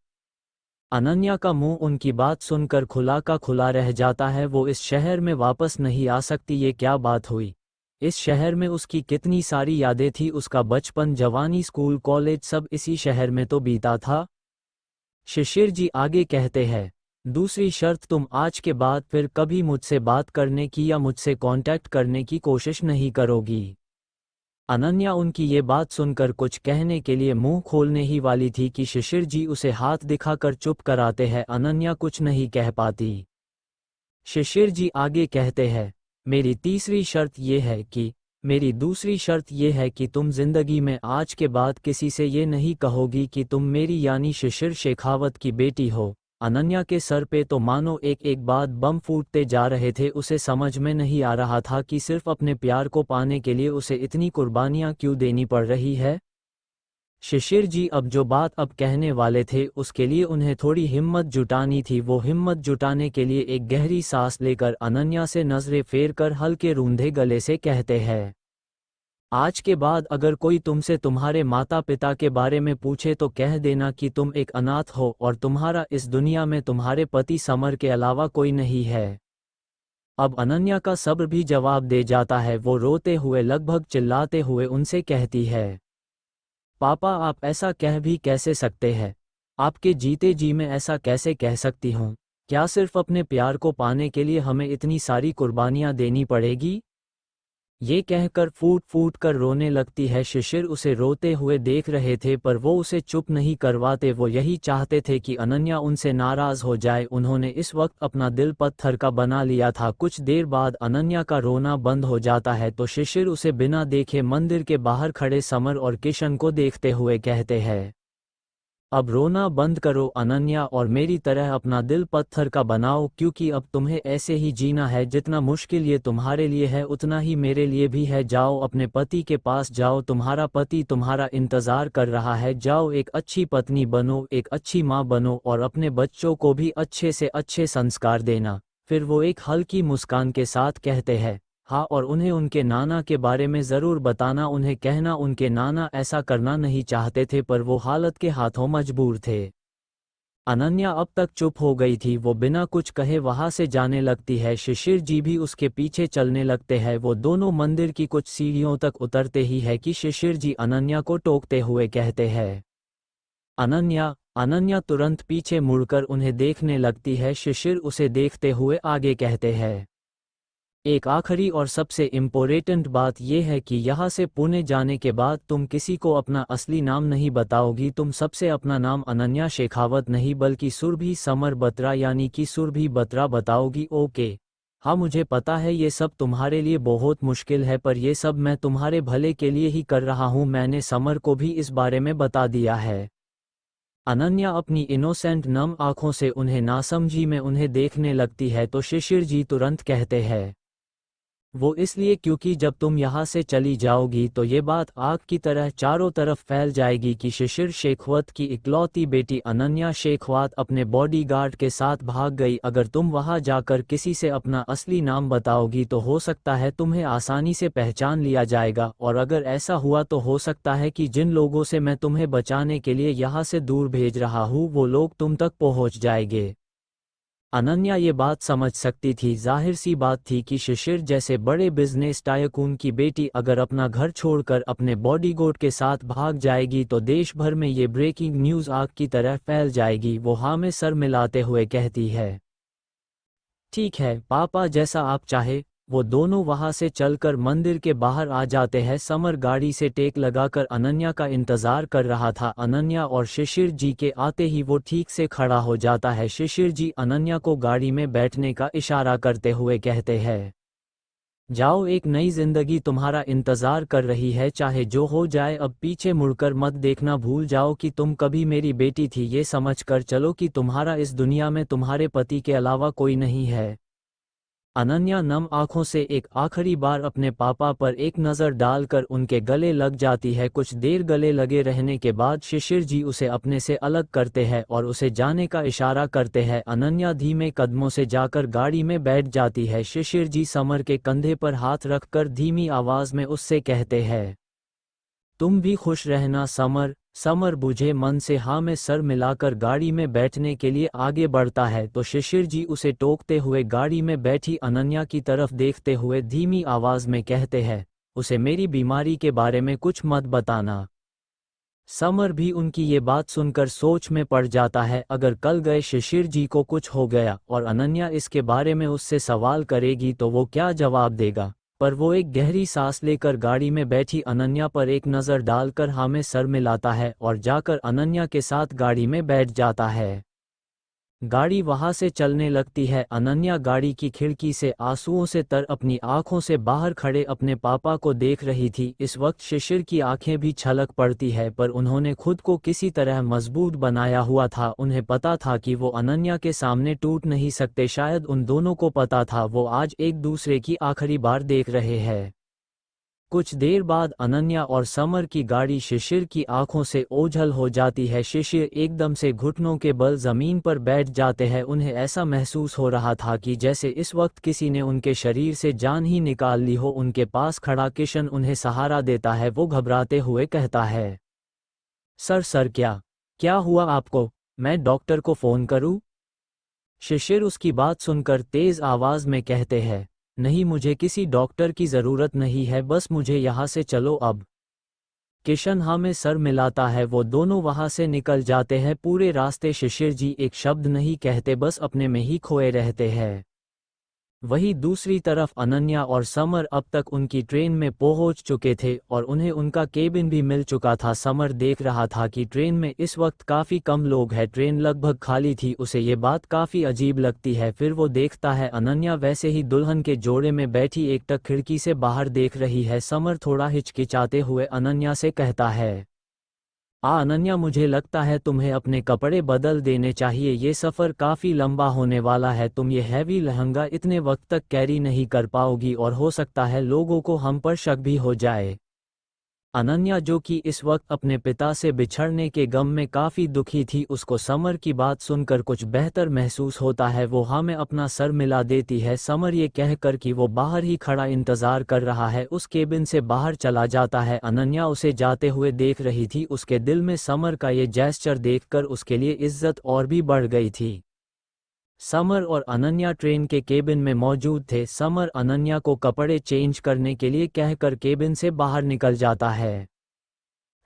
अनन्या का मुंह उनकी बात सुनकर खुला का खुला रह जाता है। वो इस शहर में वापस नहीं आ सकती, ये क्या बात हुई? इस शहर में उसकी कितनी सारी यादें थी, उसका बचपन, जवानी, स्कूल, कॉलेज, सब इसी शहर में तो बीता था। शिशिर जी आगे कहते हैं, दूसरी शर्त, तुम आज के बाद फिर कभी मुझसे बात करने की या मुझसे कांटेक्ट करने की कोशिश नहीं करोगी। अनन्या उनकी ये बात सुनकर कुछ कहने के लिए मुंह खोलने ही वाली थी कि शिशिर जी उसे हाथ दिखाकर चुप कराते हैं। अनन्या कुछ नहीं कह पाती। शिशिर जी आगे कहते हैं, मेरी तीसरी शर्त ये है कि मेरी दूसरी शर्त ये है कि तुम जिंदगी में आज के बाद किसी से ये नहीं कहोगी कि तुम मेरी यानी शिशिर शेखावत की बेटी हो। अनन्या के सर पे तो मानो एक एक बाद बम फूटते जा रहे थे। उसे समझ में नहीं आ रहा था कि सिर्फ अपने प्यार को पाने के लिए उसे इतनी कुर्बानियां क्यों देनी पड़ रही है। शिशिर जी अब जो बात अब कहने वाले थे उसके लिए उन्हें थोड़ी हिम्मत जुटानी थी। वो हिम्मत जुटाने के लिए एक गहरी सांस लेकर अनन्या से नजरें फेर कर हल्के रूंधे गले से कहते हैं, आज के बाद अगर कोई तुमसे तुम्हारे माता पिता के बारे में पूछे तो कह देना कि तुम एक अनाथ हो और तुम्हारा इस दुनिया में तुम्हारे पति समर के अलावा कोई नहीं है। अब अनन्या का सब्र भी जवाब दे जाता है। वो रोते हुए, लगभग चिल्लाते हुए उनसे कहती है, पापा आप ऐसा कह भी कैसे सकते हैं? आपके जीते जी मैं ऐसा कैसे कह सकती हूँ? क्या सिर्फ अपने प्यार को पाने के लिए हमें इतनी सारी कुर्बानियाँ देनी पड़ेगी? ये कहकर फूट फूट कर रोने लगती है। शिशिर उसे रोते हुए देख रहे थे पर वो उसे चुप नहीं करवाते। वो यही चाहते थे कि अनन्या उनसे नाराज हो जाए। उन्होंने इस वक्त अपना दिल पत्थर का बना लिया था। कुछ देर बाद अनन्या का रोना बंद हो जाता है तो शिशिर उसे बिना देखे मंदिर के बाहर खड़े समर और किशन को देखते हुए कहते हैं, अब रोना बंद करो अनन्या और मेरी तरह अपना दिल पत्थर का बनाओ, क्योंकि अब तुम्हें ऐसे ही जीना है। जितना मुश्किल ये तुम्हारे लिए है उतना ही मेरे लिए भी है। जाओ अपने पति के पास जाओ, तुम्हारा पति तुम्हारा इंतजार कर रहा है। जाओ एक अच्छी पत्नी बनो, एक अच्छी माँ बनो और अपने बच्चों को भी अच्छे से अच्छे संस्कार देना। फिर वो एक हल्की मुस्कान के साथ कहते हैं, हाँ, और उन्हें उनके नाना के बारे में ज़रूर बताना। उन्हें कहना उनके नाना ऐसा करना नहीं चाहते थे पर वो हालत के हाथों मजबूर थे। अनन्या अब तक चुप हो गई थी। वो बिना कुछ कहे वहां से जाने लगती है। शिशिर जी भी उसके पीछे चलने लगते हैं। वो दोनों मंदिर की कुछ सीढ़ियों तक उतरते ही है कि शिशिर जी अनन्या को टोकते हुए कहते हैं, अनन्या। अनन्या तुरंत पीछे मुड़कर उन्हें देखने लगती है। शिशिर उसे देखते हुए आगे कहते हैं, एक आखिरी और सबसे इम्पोर्टेंट बात यह है कि यहाँ से पुणे जाने के बाद तुम किसी को अपना असली नाम नहीं बताओगी। तुम सबसे अपना नाम अनन्या शेखावत नहीं बल्कि सुरभि समर बत्रा यानी कि सुरभि बत्रा बताओगी। ओके? हाँ, मुझे पता है ये सब तुम्हारे लिए बहुत मुश्किल है पर ये सब मैं तुम्हारे भले के लिए ही कर रहा हूँ। मैंने समर को भी इस बारे में बता दिया है। अनन्या अपनी इनोसेंट नम आंखों से उन्हें नासमझी में उन्हें देखने लगती है तो शिशिर जी तुरंत कहते हैं, वो इसलिए क्योंकि जब तुम यहाँ से चली जाओगी तो ये बात आग की तरह चारों तरफ फैल जाएगी कि शिशिर शेखावत की इकलौती बेटी अनन्या शेखावत अपने बॉडीगार्ड के साथ भाग गई। अगर तुम वहाँ जाकर किसी से अपना असली नाम बताओगी तो हो सकता है तुम्हें आसानी से पहचान लिया जाएगा, और अगर ऐसा हुआ तो हो सकता है कि जिन लोगों से मैं तुम्हें बचाने के लिए यहाँ से दूर भेज रहा हूँ वो लोग तुम तक पहुँच जाएंगे। अनन्या ये बात समझ सकती थी, जाहिर सी बात थी कि शिशिर जैसे बड़े बिजनेस टायकून की बेटी अगर अपना घर छोड़कर अपने बॉडीगार्ड के साथ भाग जाएगी तो देश भर में ये ब्रेकिंग न्यूज़ आग की तरह फैल जाएगी। वो हाँ में सर मिलाते हुए कहती है, ठीक है पापा, जैसा आप चाहे। वो दोनों वहां से चलकर मंदिर के बाहर आ जाते हैं। समर गाड़ी से टेक लगाकर अनन्या का इंतजार कर रहा था। अनन्या और शिशिर जी के आते ही वो ठीक से खड़ा हो जाता है। शिशिर जी अनन्या को गाड़ी में बैठने का इशारा करते हुए कहते हैं, जाओ, एक नई जिंदगी तुम्हारा इंतजार कर रही है, चाहे जो हो जाए अब पीछे मुड़कर मत देखना। भूल जाओ कि तुम कभी मेरी बेटी थी, ये समझकर चलो कि तुम्हारा इस दुनिया में तुम्हारे पति के अलावा कोई नहीं है। अनन्या नम आंखों से एक आखिरी बार अपने पापा पर एक नज़र डालकर उनके गले लग जाती है। कुछ देर गले लगे रहने के बाद शिशिर जी उसे अपने से अलग करते हैं और उसे जाने का इशारा करते हैं। अनन्या धीमे कदमों से जाकर गाड़ी में बैठ जाती है। शिशिर जी समर के कंधे पर हाथ रखकर धीमी आवाज में उससे कहते हैं, तुम भी खुश रहना समर। समर बुझे मन से हाँ में सर मिलाकर गाड़ी में बैठने के लिए आगे बढ़ता है तो शिशिर जी उसे टोकते हुए गाड़ी में बैठी अनन्या की तरफ देखते हुए धीमी आवाज में कहते हैं, उसे मेरी बीमारी के बारे में कुछ मत बताना। समर भी उनकी ये बात सुनकर सोच में पड़ जाता है, अगर कल गए शिशिर जी को कुछ हो गया और अनन्या इसके बारे में उससे सवाल करेगी तो वो क्या जवाब देगा। पर वो एक गहरी सांस लेकर गाड़ी में बैठी अनन्या पर एक नज़र डालकर हाँ में सर मिलाता है और जाकर अनन्या के साथ गाड़ी में बैठ जाता है। गाड़ी वहां से चलने लगती है। अनन्या गाड़ी की खिड़की से आंसुओं से तर अपनी आंखों से बाहर खड़े अपने पापा को देख रही थी। इस वक्त शिशिर की आंखें भी छलक पड़ती है, पर उन्होंने खुद को किसी तरह मजबूत बनाया हुआ था। उन्हें पता था कि वो अनन्या के सामने टूट नहीं सकते। शायद उन दोनों को पता था वो आज एक दूसरे की आखिरी बार देख रहे हैं। कुछ देर बाद अनन्या और समर की गाड़ी शिशिर की आंखों से ओझल हो जाती है। शिशिर एकदम से घुटनों के बल जमीन पर बैठ जाते हैं। उन्हें ऐसा महसूस हो रहा था कि जैसे इस वक्त किसी ने उनके शरीर से जान ही निकाल ली हो। उनके पास खड़ा किशन उन्हें सहारा देता है। वो घबराते हुए कहता है, सर क्या क्या हुआ आपको? मैं डॉक्टर को फोन करूं? शिशिर उसकी बात सुनकर तेज आवाज में कहते हैं, नहीं, मुझे किसी डॉक्टर की जरूरत नहीं है, बस मुझे यहाँ से चलो अब। किशन हाँ में सर मिलाता है। वो दोनों वहाँ से निकल जाते हैं। पूरे रास्ते शिशिर जी एक शब्द नहीं कहते, बस अपने में ही खोए रहते हैं। वहीं दूसरी तरफ अनन्या और समर अब तक उनकी ट्रेन में पहुंच चुके थे और उन्हें उनका केबिन भी मिल चुका था। समर देख रहा था कि ट्रेन में इस वक्त काफ़ी कम लोग हैं, ट्रेन लगभग खाली थी। उसे ये बात काफ़ी अजीब लगती है। फिर वो देखता है अनन्या वैसे ही दुल्हन के जोड़े में बैठी एकटक खिड़की से बाहर देख रही है। समर थोड़ा हिचकिचाते हुए अनन्या से कहता है, अनन्या, मुझे लगता है तुम्हें अपने कपड़े बदल देने चाहिए, ये सफ़र काफ़ी लंबा होने वाला है। तुम ये हैवी लहंगा इतने वक्त तक कैरी नहीं कर पाओगी और हो सकता है लोगों को हम पर शक भी हो जाए। अनन्या, जो कि इस वक्त अपने पिता से बिछड़ने के गम में काफ़ी दुखी थी, उसको समर की बात सुनकर कुछ बेहतर महसूस होता है। वो हाँ में अपना सर मिला देती है। समर ये कहकर कि वो बाहर ही खड़ा इंतज़ार कर रहा है, उस केबिन से बाहर चला जाता है। अनन्या उसे जाते हुए देख रही थी। उसके दिल में समर का ये जेस्चर देखकर उसके लिए इज्जत और भी बढ़ गई थी। समर और अनन्या ट्रेन के केबिन में मौजूद थे। समर अनन्या को कपड़े चेंज करने के लिए कहकर केबिन से बाहर निकल जाता है।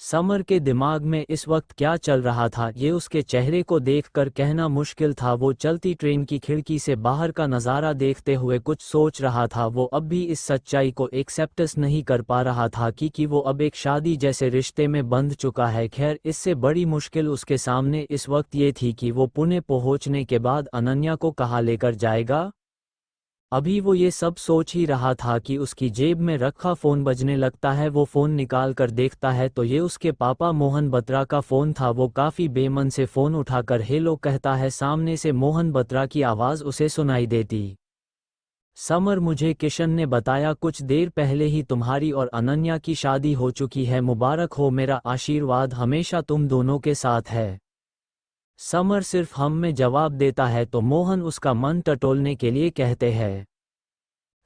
समर के दिमाग में इस वक्त क्या चल रहा था ये उसके चेहरे को देखकर कहना मुश्किल था। वो चलती ट्रेन की खिड़की से बाहर का नज़ारा देखते हुए कुछ सोच रहा था। वो अब भी इस सच्चाई को एक्सेप्ट नहीं कर पा रहा था कि वो अब एक शादी जैसे रिश्ते में बंध चुका है। खैर, इससे बड़ी मुश्किल उसके सामने इस वक्त ये थी कि वो पुणे पहुंचने के बाद अनन्या को कहाँ लेकर जाएगा। अभी वो ये सब सोच ही रहा था कि उसकी जेब में रखा फ़ोन बजने लगता है। वो फ़ोन निकाल कर देखता है तो ये उसके पापा मोहन बत्रा का फ़ोन था। वो काफ़ी बेमन से फ़ोन उठाकर हेलो कहता है। सामने से मोहन बत्रा की आवाज़ उसे सुनाई देती। समर, मुझे किशन ने बताया कुछ देर पहले ही तुम्हारी और अनन्या की शादी हो चुकी है। मुबारक हो, मेरा आशीर्वाद हमेशा तुम दोनों के साथ है। समर सिर्फ हम में जवाब देता है तो मोहन उसका मन टटोलने के लिए कहते हैं।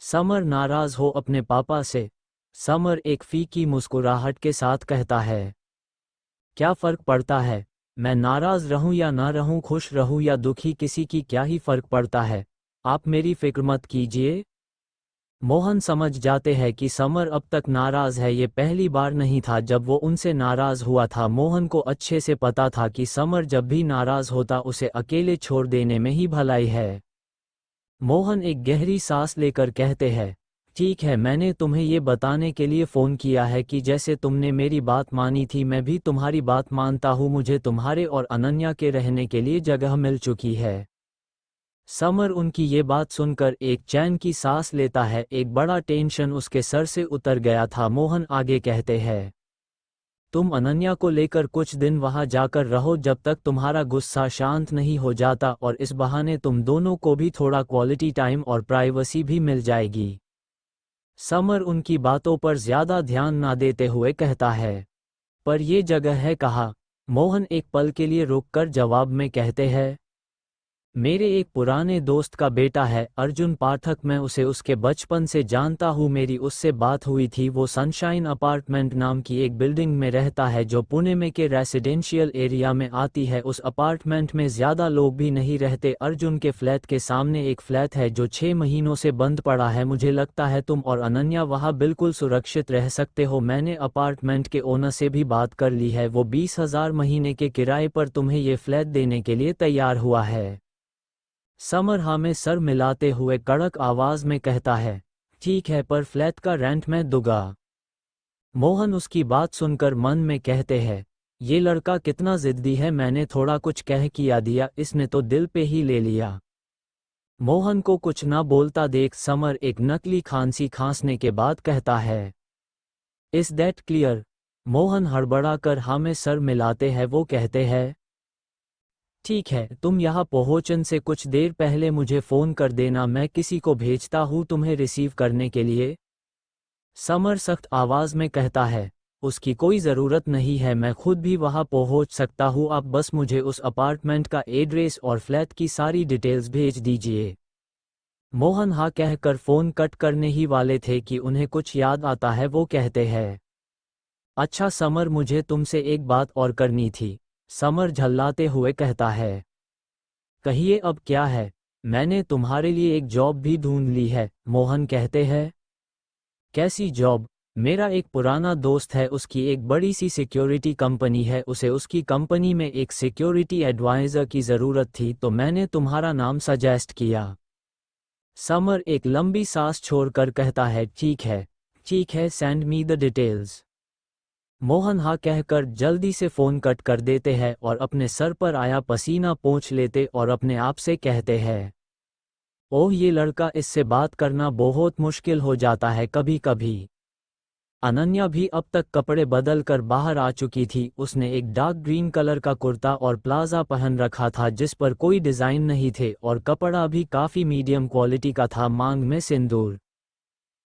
समर नाराज हो अपने पापा से? समर एक फीकी मुस्कुराहट के साथ कहता है, क्या फर्क पड़ता है, मैं नाराज रहूं या ना रहूं, खुश रहूं या दुखी, किसी की क्या ही फर्क पड़ता है, आप मेरी फिक्र मत कीजिए। मोहन समझ जाते हैं कि समर अब तक नाराज है। ये पहली बार नहीं था जब वो उनसे नाराज हुआ था। मोहन को अच्छे से पता था कि समर जब भी नाराज होता उसे अकेले छोड़ देने में ही भलाई है। मोहन एक गहरी सांस लेकर कहते हैं, ठीक है, मैंने तुम्हें ये बताने के लिए फ़ोन किया है कि जैसे तुमने मेरी बात मानी थी मैं भी तुम्हारी बात मानता हूँ। मुझे तुम्हारे और अनन्या के रहने के लिए जगह मिल चुकी है। समर उनकी ये बात सुनकर एक चैन की सांस लेता है। एक बड़ा टेंशन उसके सर से उतर गया था। मोहन आगे कहते हैं, तुम अनन्या को लेकर कुछ दिन वहां जाकर रहो जब तक तुम्हारा गुस्सा शांत नहीं हो जाता, और इस बहाने तुम दोनों को भी थोड़ा क्वालिटी टाइम और प्राइवेसी भी मिल जाएगी। समर उनकी बातों पर ज्यादा ध्यान ना देते हुए कहता है, पर ये जगह है कहाँ? मोहन एक पल के लिए रुककर जवाब में कहते हैं, मेरे एक पुराने दोस्त का बेटा है अर्जुन पाठक, मैं उसे उसके बचपन से जानता हूँ। मेरी उससे बात हुई थी। वो सनशाइन अपार्टमेंट नाम की एक बिल्डिंग में रहता है जो पुणे में के रेसिडेंशियल एरिया में आती है। उस अपार्टमेंट में ज्यादा लोग भी नहीं रहते। अर्जुन के फ्लैट के सामने एक फ्लैट है जो 6 महीनों से बंद पड़ा है। मुझे लगता है तुम और अनन्या वहाँ बिल्कुल सुरक्षित रह सकते हो। मैंने अपार्टमेंट के ओनर से भी बात कर ली है, वो 20,000 महीने के किराए पर तुम्हें ये फ्लैट देने के लिए तैयार हुआ है। समर हाँ में सर मिलाते हुए कड़क आवाज में कहता है, ठीक है, पर फ्लैट का रेंट मैं दूंगा। मोहन उसकी बात सुनकर मन में कहते हैं, ये लड़का कितना जिद्दी है, मैंने थोड़ा कुछ कह किया दिया, इसने तो दिल पे ही ले लिया। मोहन को कुछ ना बोलता देख समर एक नकली खांसी खांसने के बाद कहता है, इज दैट क्लियर? मोहन हड़बड़ाकर हाँ में सर मिलाते हैं। वो कहते हैं, ठीक है, तुम यहाँ पहुँचने से कुछ देर पहले मुझे फ़ोन कर देना, मैं किसी को भेजता हूँ तुम्हें रिसीव करने के लिए। समर सख्त आवाज़ में कहता है, उसकी कोई ज़रूरत नहीं है, मैं खुद भी वहाँ पहुँच सकता हूँ। आप बस मुझे उस अपार्टमेंट का एड्रेस और फ्लैट की सारी डिटेल्स भेज दीजिए। मोहन हाँ कहकर फ़ोन कट करने ही वाले थे कि उन्हें कुछ याद आता है। वो कहते हैं, अच्छा समर, मुझे तुमसे एक बात और करनी थी। समर झल्लाते हुए कहता है, कहिए अब क्या है? मैंने तुम्हारे लिए एक जॉब भी ढूंढ ली है। मोहन कहते हैं, कैसी जॉब? मेरा एक पुराना दोस्त है, उसकी एक बड़ी सी सिक्योरिटी कंपनी है, उसे उसकी कंपनी में एक सिक्योरिटी एडवाइज़र की ज़रूरत थी तो मैंने तुम्हारा नाम सजेस्ट किया। समर एक लंबी सांस छोड़कर कहता है, ठीक है, send me the details. Mohan हाँ कहकर जल्दी से फ़ोन कट कर देते हैं और अपने सर पर आया पसीना पोंछ लेते और अपने आप से कहते हैं, ओह ये लड़का, इससे बात करना बहुत मुश्किल हो जाता है कभी कभी। अनन्या भी अब तक कपड़े बदल कर बाहर आ चुकी थी। उसने एक डार्क ग्रीन कलर का कुर्ता और प्लाजा पहन रखा था जिस पर कोई डिज़ाइन नहीं थे, और कपड़ा भी काफ़ी मीडियम क्वालिटी का था। मांग में सिंदूर,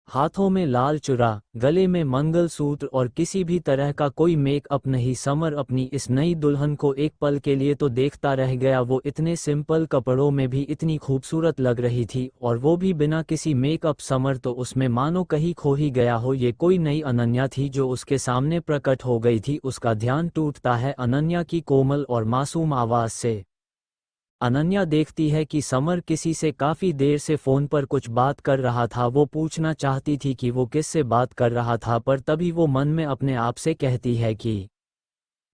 हाथों में लाल चुरा, गले में मंगलसूत्र और किसी भी तरह का कोई मेकअप नहीं। समर अपनी इस नई दुल्हन को एक पल के लिए तो देखता रह गया। वो इतने सिंपल कपड़ों में भी इतनी खूबसूरत लग रही थी, और वो भी बिना किसी मेकअप। समर तो उसमें मानो कहीं खो ही गया हो। ये कोई नई अनन्या थी जो उसके सामने प्रकट हो गई थी। उसका ध्यान टूटता है अनन्या की कोमल और मासूम आवाज़ से। अनन्या देखती है कि समर किसी से काफ़ी देर से फ़ोन पर कुछ बात कर रहा था। वो पूछना चाहती थी कि वो किससे बात कर रहा था, पर तभी वो मन में अपने आप से कहती है कि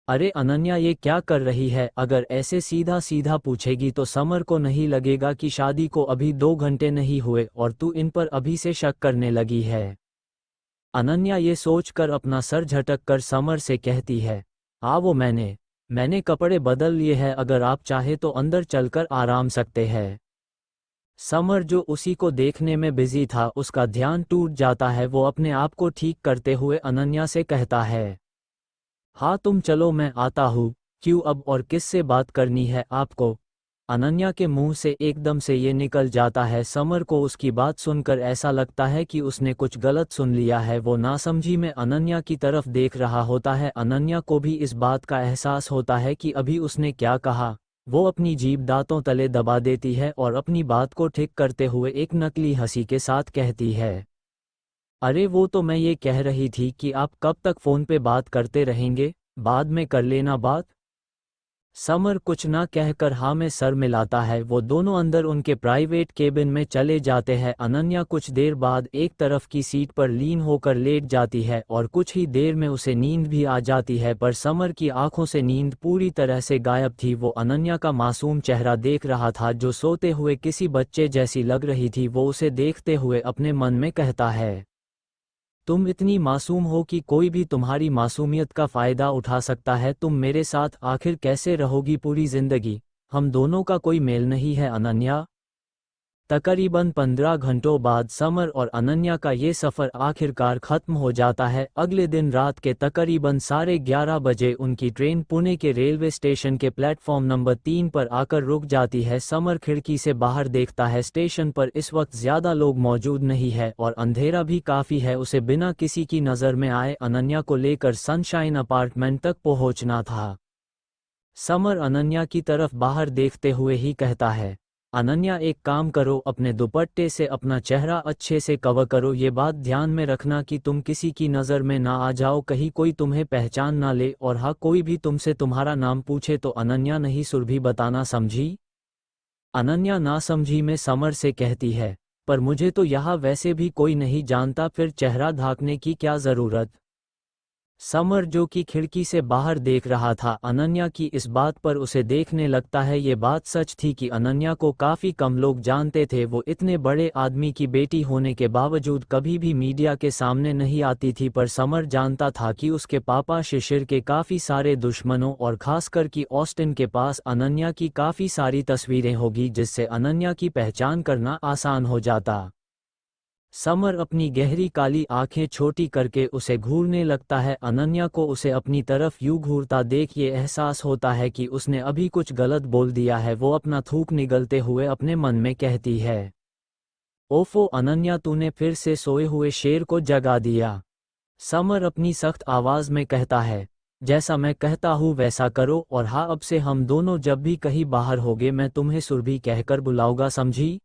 अरे अनन्या, ये क्या कर रही है? अगर ऐसे सीधा सीधा पूछेगी तो समर को नहीं लगेगा कि शादी को अभी 2 घंटे नहीं हुए और तू इन पर अभी से शक करने लगी है। अनन्या ये सोचकर अपना सर झटक कर समर से कहती है, वो मैंने कपड़े बदल लिए हैं, अगर आप चाहे तो अंदर चलकर आराम सकते हैं। समर जो उसी को देखने में बिजी था, उसका ध्यान टूट जाता है। वो अपने आप को ठीक करते हुए अनन्या से कहता है, हाँ तुम चलो, मैं आता हूँ। क्यों, अब और किससे बात करनी है आपको? अनन्या के मुंह से एकदम से ये निकल जाता है। समर को उसकी बात सुनकर ऐसा लगता है कि उसने कुछ गलत सुन लिया है। वो नासमझी में अनन्या की तरफ देख रहा होता है। अनन्या को भी इस बात का एहसास होता है कि अभी उसने क्या कहा। वो अपनी जीभ दांतों तले दबा देती है और अपनी बात को ठीक करते हुए एक नकली हंसी के साथ कहती है, अरे वो तो मैं ये कह रही थी कि आप कब तक फ़ोन पे बात करते रहेंगे, बाद में कर लेना बात। समर कुछ ना कहकर हाँ में सर मिलाता है। वो दोनों अंदर उनके प्राइवेट केबिन में चले जाते हैं। अनन्या कुछ देर बाद एक तरफ की सीट पर लीन होकर लेट जाती है और कुछ ही देर में उसे नींद भी आ जाती है, पर समर की आंखों से नींद पूरी तरह से गायब थी। वो अनन्या का मासूम चेहरा देख रहा था जो सोते हुए किसी बच्चे जैसी लग रही थी। वो उसे देखते हुए अपने मन में कहता है, तुम इतनी मासूम हो कि कोई भी तुम्हारी मासूमियत का फ़ायदा उठा सकता है। तुम मेरे साथ आखिर कैसे रहोगी पूरी ज़िंदगी? हम दोनों का कोई मेल नहीं है अनन्या। तकरीबन 15 घंटों बाद समर और अनन्या का ये सफ़र आखिरकार ख़त्म हो जाता है। अगले दिन रात के तकरीबन 11:30 बजे उनकी ट्रेन पुणे के रेलवे स्टेशन के प्लेटफॉर्म नंबर 3 पर आकर रुक जाती है। समर खिड़की से बाहर देखता है। स्टेशन पर इस वक्त ज़्यादा लोग मौजूद नहीं है और अंधेरा भी काफ़ी है। उसे बिना किसी की नज़र में आए अनन्या को लेकर सनशाइन अपार्टमेंट तक पहुंचना था। समर अनन्या की तरफ बाहर देखते हुए ही कहता है, अनन्या एक काम करो, अपने दुपट्टे से अपना चेहरा अच्छे से कवर करो। ये बात ध्यान में रखना कि तुम किसी की नज़र में ना आ जाओ, कहीं कोई तुम्हें पहचान ना ले। और हाँ, कोई भी तुमसे तुम्हारा नाम पूछे तो अनन्या नहीं सुरभि बताना, समझी? अनन्या नासमझी में समर से कहती है, पर मुझे तो यहाँ वैसे भी कोई नहीं जानता, फिर चेहरा ढांकने की क्या ज़रूरत? समर जो कि खिड़की से बाहर देख रहा था अनन्या की इस बात पर, उसे देखने लगता है ये बात सच थी कि अनन्या को काफ़ी कम लोग जानते थे। वो इतने बड़े आदमी की बेटी होने के बावजूद कभी भी मीडिया के सामने नहीं आती थी, पर समर जानता था कि उसके पापा शिशिर के काफ़ी सारे दुश्मनों और खासकर कि ऑस्टिन के पास अनन्या की काफ़ी सारी तस्वीरें होगी जिससे अनन्या की पहचान करना आसान हो जाता। समर अपनी गहरी काली आंखें छोटी करके उसे घूरने लगता है। अनन्या को उसे अपनी तरफ यूं घूरता देख ये एहसास होता है कि उसने अभी कुछ गलत बोल दिया है। वो अपना थूक निगलते हुए अपने मन में कहती है, ओफो अनन्या, तूने फिर से सोए हुए शेर को जगा दिया। समर अपनी सख्त आवाज़ में कहता है, जैसा मैं कहता हूँ वैसा करो, और हाँ, अब से हम दोनों जब भी कहीं बाहर होंगे मैं तुम्हें सुरभि कहकर बुलाऊंगा, समझी?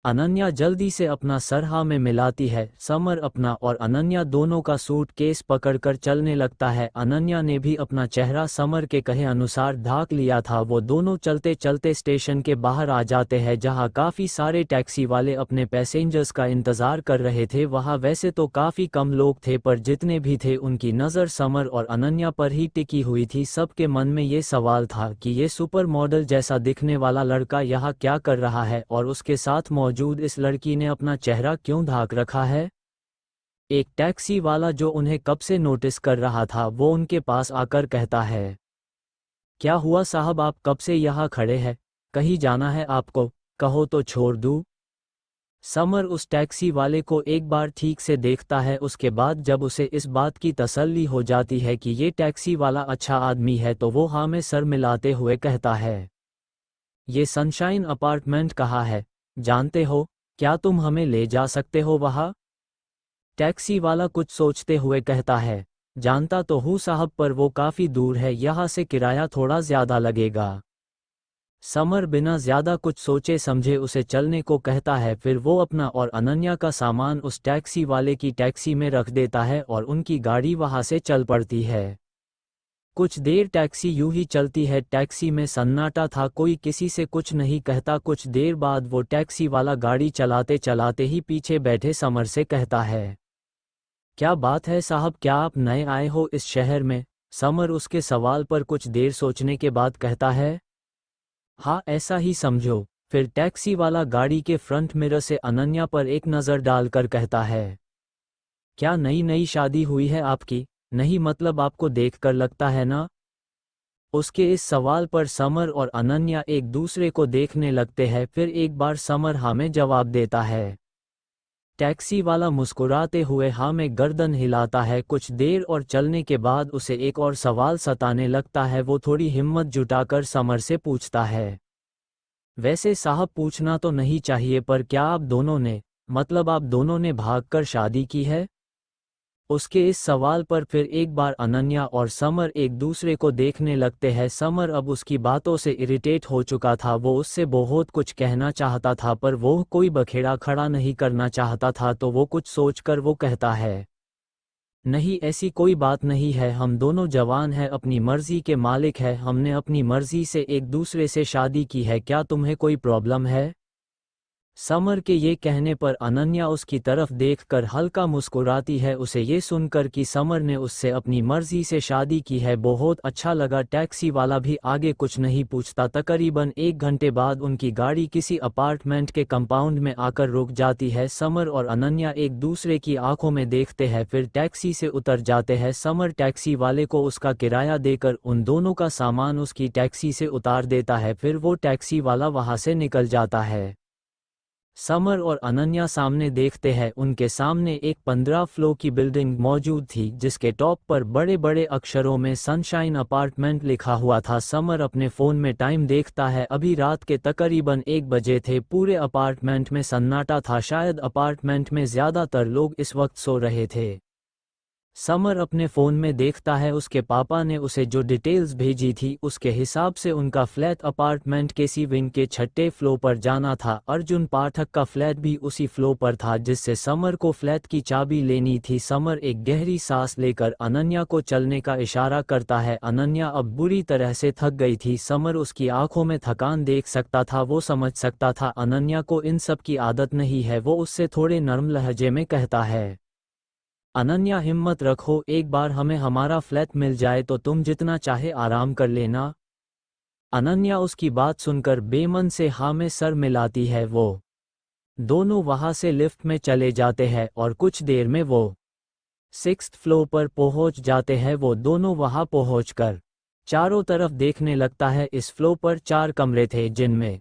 अनन्या जल्दी से अपना सर हाँ में मिलाती है। समर अपना और अनन्या दोनों का सूट केस पकड़कर चलने लगता है। अनन्या ने भी अपना चेहरा समर के कहे अनुसार ढाक लिया था। वो दोनों चलते चलते स्टेशन के बाहर आ जाते हैं जहां काफ़ी सारे टैक्सी वाले अपने पैसेंजर्स का इंतज़ार कर रहे थे। वहां वैसे तो काफ़ी कम लोग थे, पर जितने भी थे उनकी नज़र समर और अनन्या पर ही टिकी हुई थी। सबके मन में ये सवाल था कि ये सुपर मॉडल जैसा दिखने वाला लड़का यहाँ क्या कर रहा है और उसके साथ मौजूद इस लड़की ने अपना चेहरा क्यों ढाक रखा है। एक टैक्सी वाला जो उन्हें कब से नोटिस कर रहा था वो उनके पास आकर कहता है, क्या हुआ साहब, आप कब से यहाँ खड़े हैं? कहीं जाना है आपको? कहो तो छोड़ दूँ। समर उस टैक्सी वाले को एक बार ठीक से देखता है। उसके बाद जब उसे इस बात की तसल्ली हो जाती है कि ये टैक्सी वाला अच्छा आदमी है तो वो हाँ में सर मिलाते हुए कहता है, ये सनशाइन अपार्टमेंट कहाँ है? जानते हो? क्या तुम हमें ले जा सकते हो वहाँ? टैक्सी वाला कुछ सोचते हुए कहता है, जानता तो हूँ साहब, पर वो काफ़ी दूर है, यहाँ से किराया थोड़ा ज़्यादा लगेगा। समर बिना ज़्यादा कुछ सोचे समझे उसे चलने को कहता है। फिर वो अपना और अनन्या का सामान उस टैक्सी वाले की टैक्सी में रख देता है और उनकी गाड़ी वहाँ से चल पड़ती है। कुछ देर टैक्सी यूं ही चलती है। टैक्सी में सन्नाटा था, कोई किसी से कुछ नहीं कहता। कुछ देर बाद वो टैक्सी वाला गाड़ी चलाते चलाते ही पीछे बैठे समर से कहता है, क्या बात है साहब, क्या आप नए आए हो इस शहर में? समर उसके सवाल पर कुछ देर सोचने के बाद कहता है, हाँ ऐसा ही समझो। फिर टैक्सी वाला गाड़ी के फ्रंट मिरर से अनन्या पर एक नज़र डालकर कहता है, क्या नई नई शादी हुई है आपकी? नहीं मतलब आपको देखकर लगता है ना। उसके इस सवाल पर समर और अनन्या एक दूसरे को देखने लगते हैं। फिर एक बार समर हाँ में जवाब देता है। टैक्सी वाला मुस्कुराते हुए हाँ में गर्दन हिलाता है। कुछ देर और चलने के बाद उसे एक और सवाल सताने लगता है। वो थोड़ी हिम्मत जुटाकर समर से पूछता है, वैसे साहब पूछना तो नहीं चाहिए, पर क्या आप दोनों ने, मतलब आप दोनों ने भागकर शादी की है? उसके इस सवाल पर फिर एक बार अनन्या और समर एक दूसरे को देखने लगते हैं। समर अब उसकी बातों से इरिटेट हो चुका था। वो उससे बहुत कुछ कहना चाहता था, पर वो कोई बखेड़ा खड़ा नहीं करना चाहता था, तो वो कुछ सोचकर वो कहता है, नहीं ऐसी कोई बात नहीं है, हम दोनों जवान हैं, अपनी मर्जी के मालिक हैं, हमने अपनी मर्जी से एक दूसरे से शादी की है, क्या तुम्हें कोई प्रॉब्लम है? समर के ये कहने पर अनन्या उसकी तरफ देखकर हल्का मुस्कुराती है। उसे ये सुनकर कि समर ने उससे अपनी मर्जी से शादी की है बहुत अच्छा लगा। टैक्सी वाला भी आगे कुछ नहीं पूछता। तकरीबन 1 घंटे बाद उनकी गाड़ी किसी अपार्टमेंट के कंपाउंड में आकर रुक जाती है। समर और अनन्या एक दूसरे की आंखों में देखते हैं, फिर टैक्सी से उतर जाते हैं। समर टैक्सी वाले को उसका किराया देकर उन दोनों का सामान उसकी टैक्सी से उतार देता है, फिर वो टैक्सी वाला वहां से निकल जाता है। समर और अनन्या सामने देखते हैं, उनके सामने एक 15 फ्लोर की बिल्डिंग मौजूद थी, जिसके टॉप पर बड़े बड़े अक्षरों में सनशाइन अपार्टमेंट लिखा हुआ था। समर अपने फ़ोन में टाइम देखता है, अभी रात के तकरीबन 1 बजे थे। पूरे अपार्टमेंट में सन्नाटा था, शायद अपार्टमेंट में ज़्यादातर लोग इस वक्त सो रहे थे। समर अपने फ़ोन में देखता है, उसके पापा ने उसे जो डिटेल्स भेजी थी उसके हिसाब से उनका फ्लैट अपार्टमेंट के सी विंग के 6ठे फ्लोर पर जाना था। अर्जुन पाठक का फ्लैट भी उसी फ्लोर पर था, जिससे समर को फ्लैट की चाबी लेनी थी। समर एक गहरी सांस लेकर अनन्या को चलने का इशारा करता है। अनन्या अब बुरी तरह से थक गई थी। समर उसकी आंखों में थकान देख सकता था, वो समझ सकता था अनन्या को इन सब की आदत नहीं है। वो उससे थोड़े नर्म लहजे में कहता है, अनन्या हिम्मत रखो, एक बार हमें हमारा फ्लैट मिल जाए तो तुम जितना चाहे आराम कर लेना। अनन्या उसकी बात सुनकर बेमन से हाँ में सर मिलाती है। वो दोनों वहां से लिफ्ट में चले जाते हैं और कुछ देर में वो 6th फ्लोर पर पहुंच जाते हैं। वो दोनों वहां पहुंचकर चारों तरफ देखने लगता है। इस फ्लोर पर 4 कमरे थे, जिनमें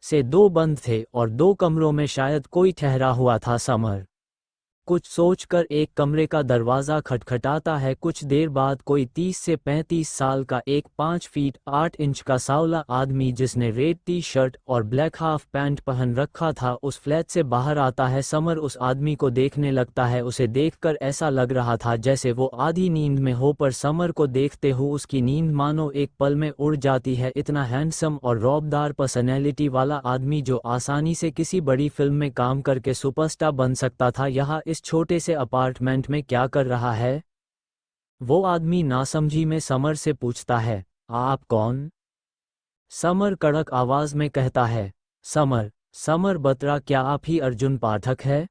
से 2 बंद थे और 2 कमरों में शायद कोई ठहरा हुआ था। समर कुछ सोचकर एक कमरे का दरवाज़ा खटखटाता है। कुछ देर बाद कोई 30 से 35 साल का एक 5 फीट 8 इंच का सांवला आदमी, जिसने रेड टी शर्ट और ब्लैक हाफ पैंट पहन रखा था, उस फ्लैट से बाहर आता है। समर उस आदमी को देखने लगता है। उसे देखकर ऐसा लग रहा था जैसे वो आधी नींद में हो, पर समर को देखते हुए उसकी नींद मानो एक पल में उड़ जाती है। इतना हैंडसम और रौबदार पर्सनैलिटी वाला आदमी, जो आसानी से किसी बड़ी फिल्म में काम करके सुपरस्टार बन सकता था, यहाँ इस छोटे से अपार्टमेंट में क्या कर रहा है? वो आदमी नासमझी में समर से पूछता है, आप कौन? समर कड़क आवाज में कहता है, समर बत्रा, क्या आप ही अर्जुन पाठक है?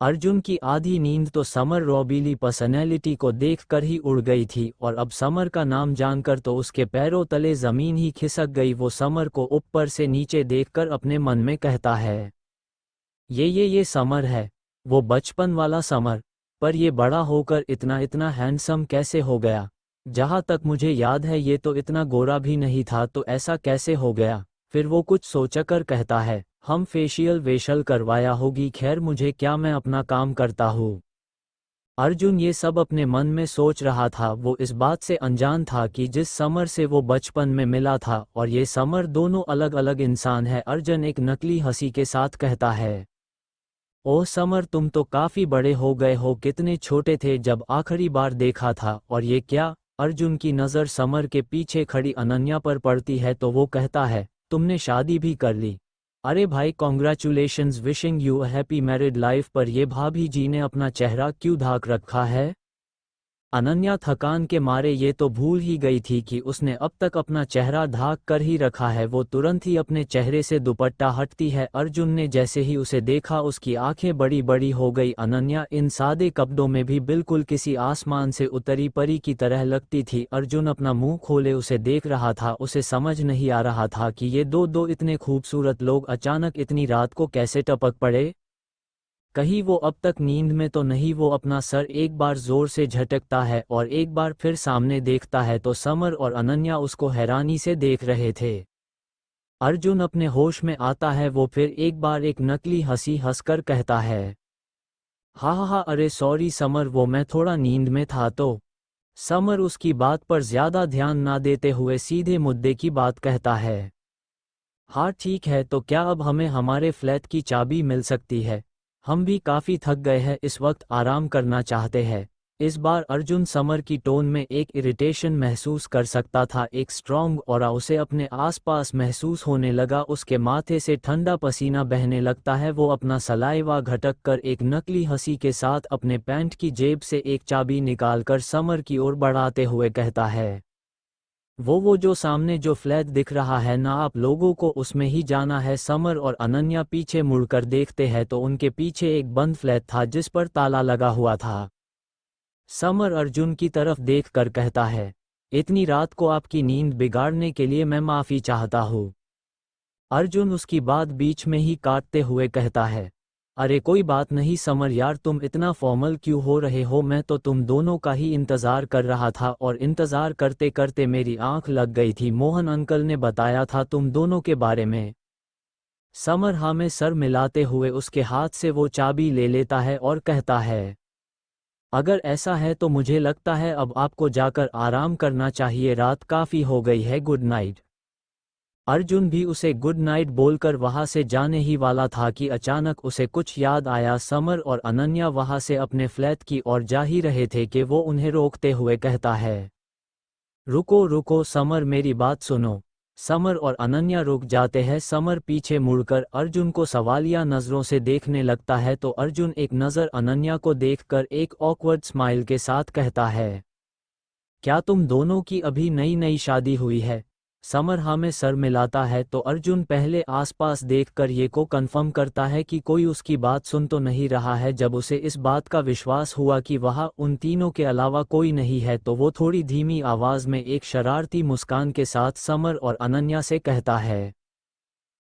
अर्जुन की आधी नींद तो समर रॉबीली पर्सनैलिटी को देखकर ही उड़ गई थी, और अब समर का नाम जानकर तो उसके पैरों तले जमीन ही खिसक गई। वो समर को ऊपर से नीचे देखकर अपने मन में कहता है, ये समर है, वो बचपन वाला समर, पर ये बड़ा होकर इतना इतना हैंडसम कैसे हो गया? जहाँ तक मुझे याद है ये तो इतना गोरा भी नहीं था, तो ऐसा कैसे हो गया? फिर वो कुछ सोचकर कहता है, हम फेशियल वेशल करवाया होगी, खैर मुझे क्या, मैं अपना काम करता हूँ। अर्जुन ये सब अपने मन में सोच रहा था। वो इस बात से अनजान था कि जिस समर से वो बचपन में मिला था और ये समर, दोनों अलग अलग इंसान है। अर्जुन एक नकली हंसी के साथ कहता है, ओह समर, तुम तो काफी बड़े हो गए हो, कितने छोटे थे जब आखिरी बार देखा था, और ये क्या? अर्जुन की नज़र समर के पीछे खड़ी अनन्या पर पड़ती है तो वो कहता है, तुमने शादी भी कर ली? अरे भाई congratulations, wishing you a happy married life. पर ये भाभी जी ने अपना चेहरा क्यों ढाक रखा है? अनन्या थकान के मारे ये तो भूल ही गई थी कि उसने अब तक अपना चेहरा ढाक कर ही रखा है। वो तुरंत ही अपने चेहरे से दुपट्टा हटती है। अर्जुन ने जैसे ही उसे देखा उसकी आंखें बड़ी बड़ी हो गई। अनन्या इन सादे कपड़ों में भी बिल्कुल किसी आसमान से उतरी परी की तरह लगती थी। अर्जुन अपना मुंह खोले उसे देख रहा था। उसे समझ नहीं आ रहा था कि ये दो इतने खूबसूरत लोग अचानक इतनी रात को कैसे टपक पड़े। कहीं वो अब तक नींद में तो नहीं? वो अपना सर एक बार जोर से झटकता है और एक बार फिर सामने देखता है तो समर और अनन्या उसको हैरानी से देख रहे थे। अर्जुन अपने होश में आता है। वो फिर एक बार एक नकली हंसी हंसकर कहता है, हा, अरे सॉरी समर, वो मैं थोड़ा नींद में था। तो समर उसकी बात पर ज्यादा ध्यान ना देते हुए सीधे मुद्दे की बात कहता है, हाँ ठीक है, तो क्या अब हमें हमारे फ्लैट की चाबी मिल सकती है? हम भी काफ़ी थक गए हैं, इस वक्त आराम करना चाहते हैं। इस बार अर्जुन समर की टोन में एक इरिटेशन महसूस कर सकता था, एक स्ट्रॉन्ग ऑरा उसे अपने आसपास महसूस होने लगा। उसके माथे से ठंडा पसीना बहने लगता है। वो अपना सलाइवा घटक कर एक नकली हंसी के साथ अपने पैंट की जेब से एक चाबी निकालकर समर की ओर बढ़ाते हुए कहता है, वो जो सामने जो फ्लैट दिख रहा है ना, आप लोगों को उसमें ही जाना है। समर और अनन्या पीछे मुड़कर देखते हैं तो उनके पीछे एक बंद फ्लैट था जिस पर ताला लगा हुआ था। समर अर्जुन की तरफ देख कर कहता है, इतनी रात को आपकी नींद बिगाड़ने के लिए मैं माफ़ी चाहता हूँ। अर्जुन उसकी बात बीच में ही काटते हुए कहता है, अरे कोई बात नहीं समर यार, तुम इतना फॉर्मल क्यों हो रहे हो? मैं तो तुम दोनों का ही इंतज़ार कर रहा था और इंतज़ार करते करते मेरी आंख लग गई थी। मोहन अंकल ने बताया था तुम दोनों के बारे में। समर हाँ में सर मिलाते हुए उसके हाथ से वो चाबी ले लेता है और कहता है, अगर ऐसा है तो मुझे लगता है अब आपको जाकर आराम करना चाहिए, रात काफ़ी हो गई है, गुड नाइट। अर्जुन भी उसे गुड नाइट बोलकर वहां से जाने ही वाला था कि अचानक उसे कुछ याद आया। समर और अनन्या वहां से अपने फ्लैट की ओर जा ही रहे थे कि वो उन्हें रोकते हुए कहता है, रुको रुको समर, मेरी बात सुनो। समर और अनन्या रुक जाते हैं। समर पीछे मुड़कर अर्जुन को सवालिया नज़रों से देखने लगता है तो अर्जुन एक नज़र अनन्या को देखकर एक ऑकवर्ड स्माइल के साथ कहता है, क्या तुम दोनों की अभी नई नई शादी हुई है? समर हाँ में सर मिलाता है तो अर्जुन पहले आसपास देखकर ये को कंफर्म करता है कि कोई उसकी बात सुन तो नहीं रहा है। जब उसे इस बात का विश्वास हुआ कि वहाँ उन तीनों के अलावा कोई नहीं है तो वो थोड़ी धीमी आवाज़ में एक शरारती मुस्कान के साथ समर और अनन्या से कहता है,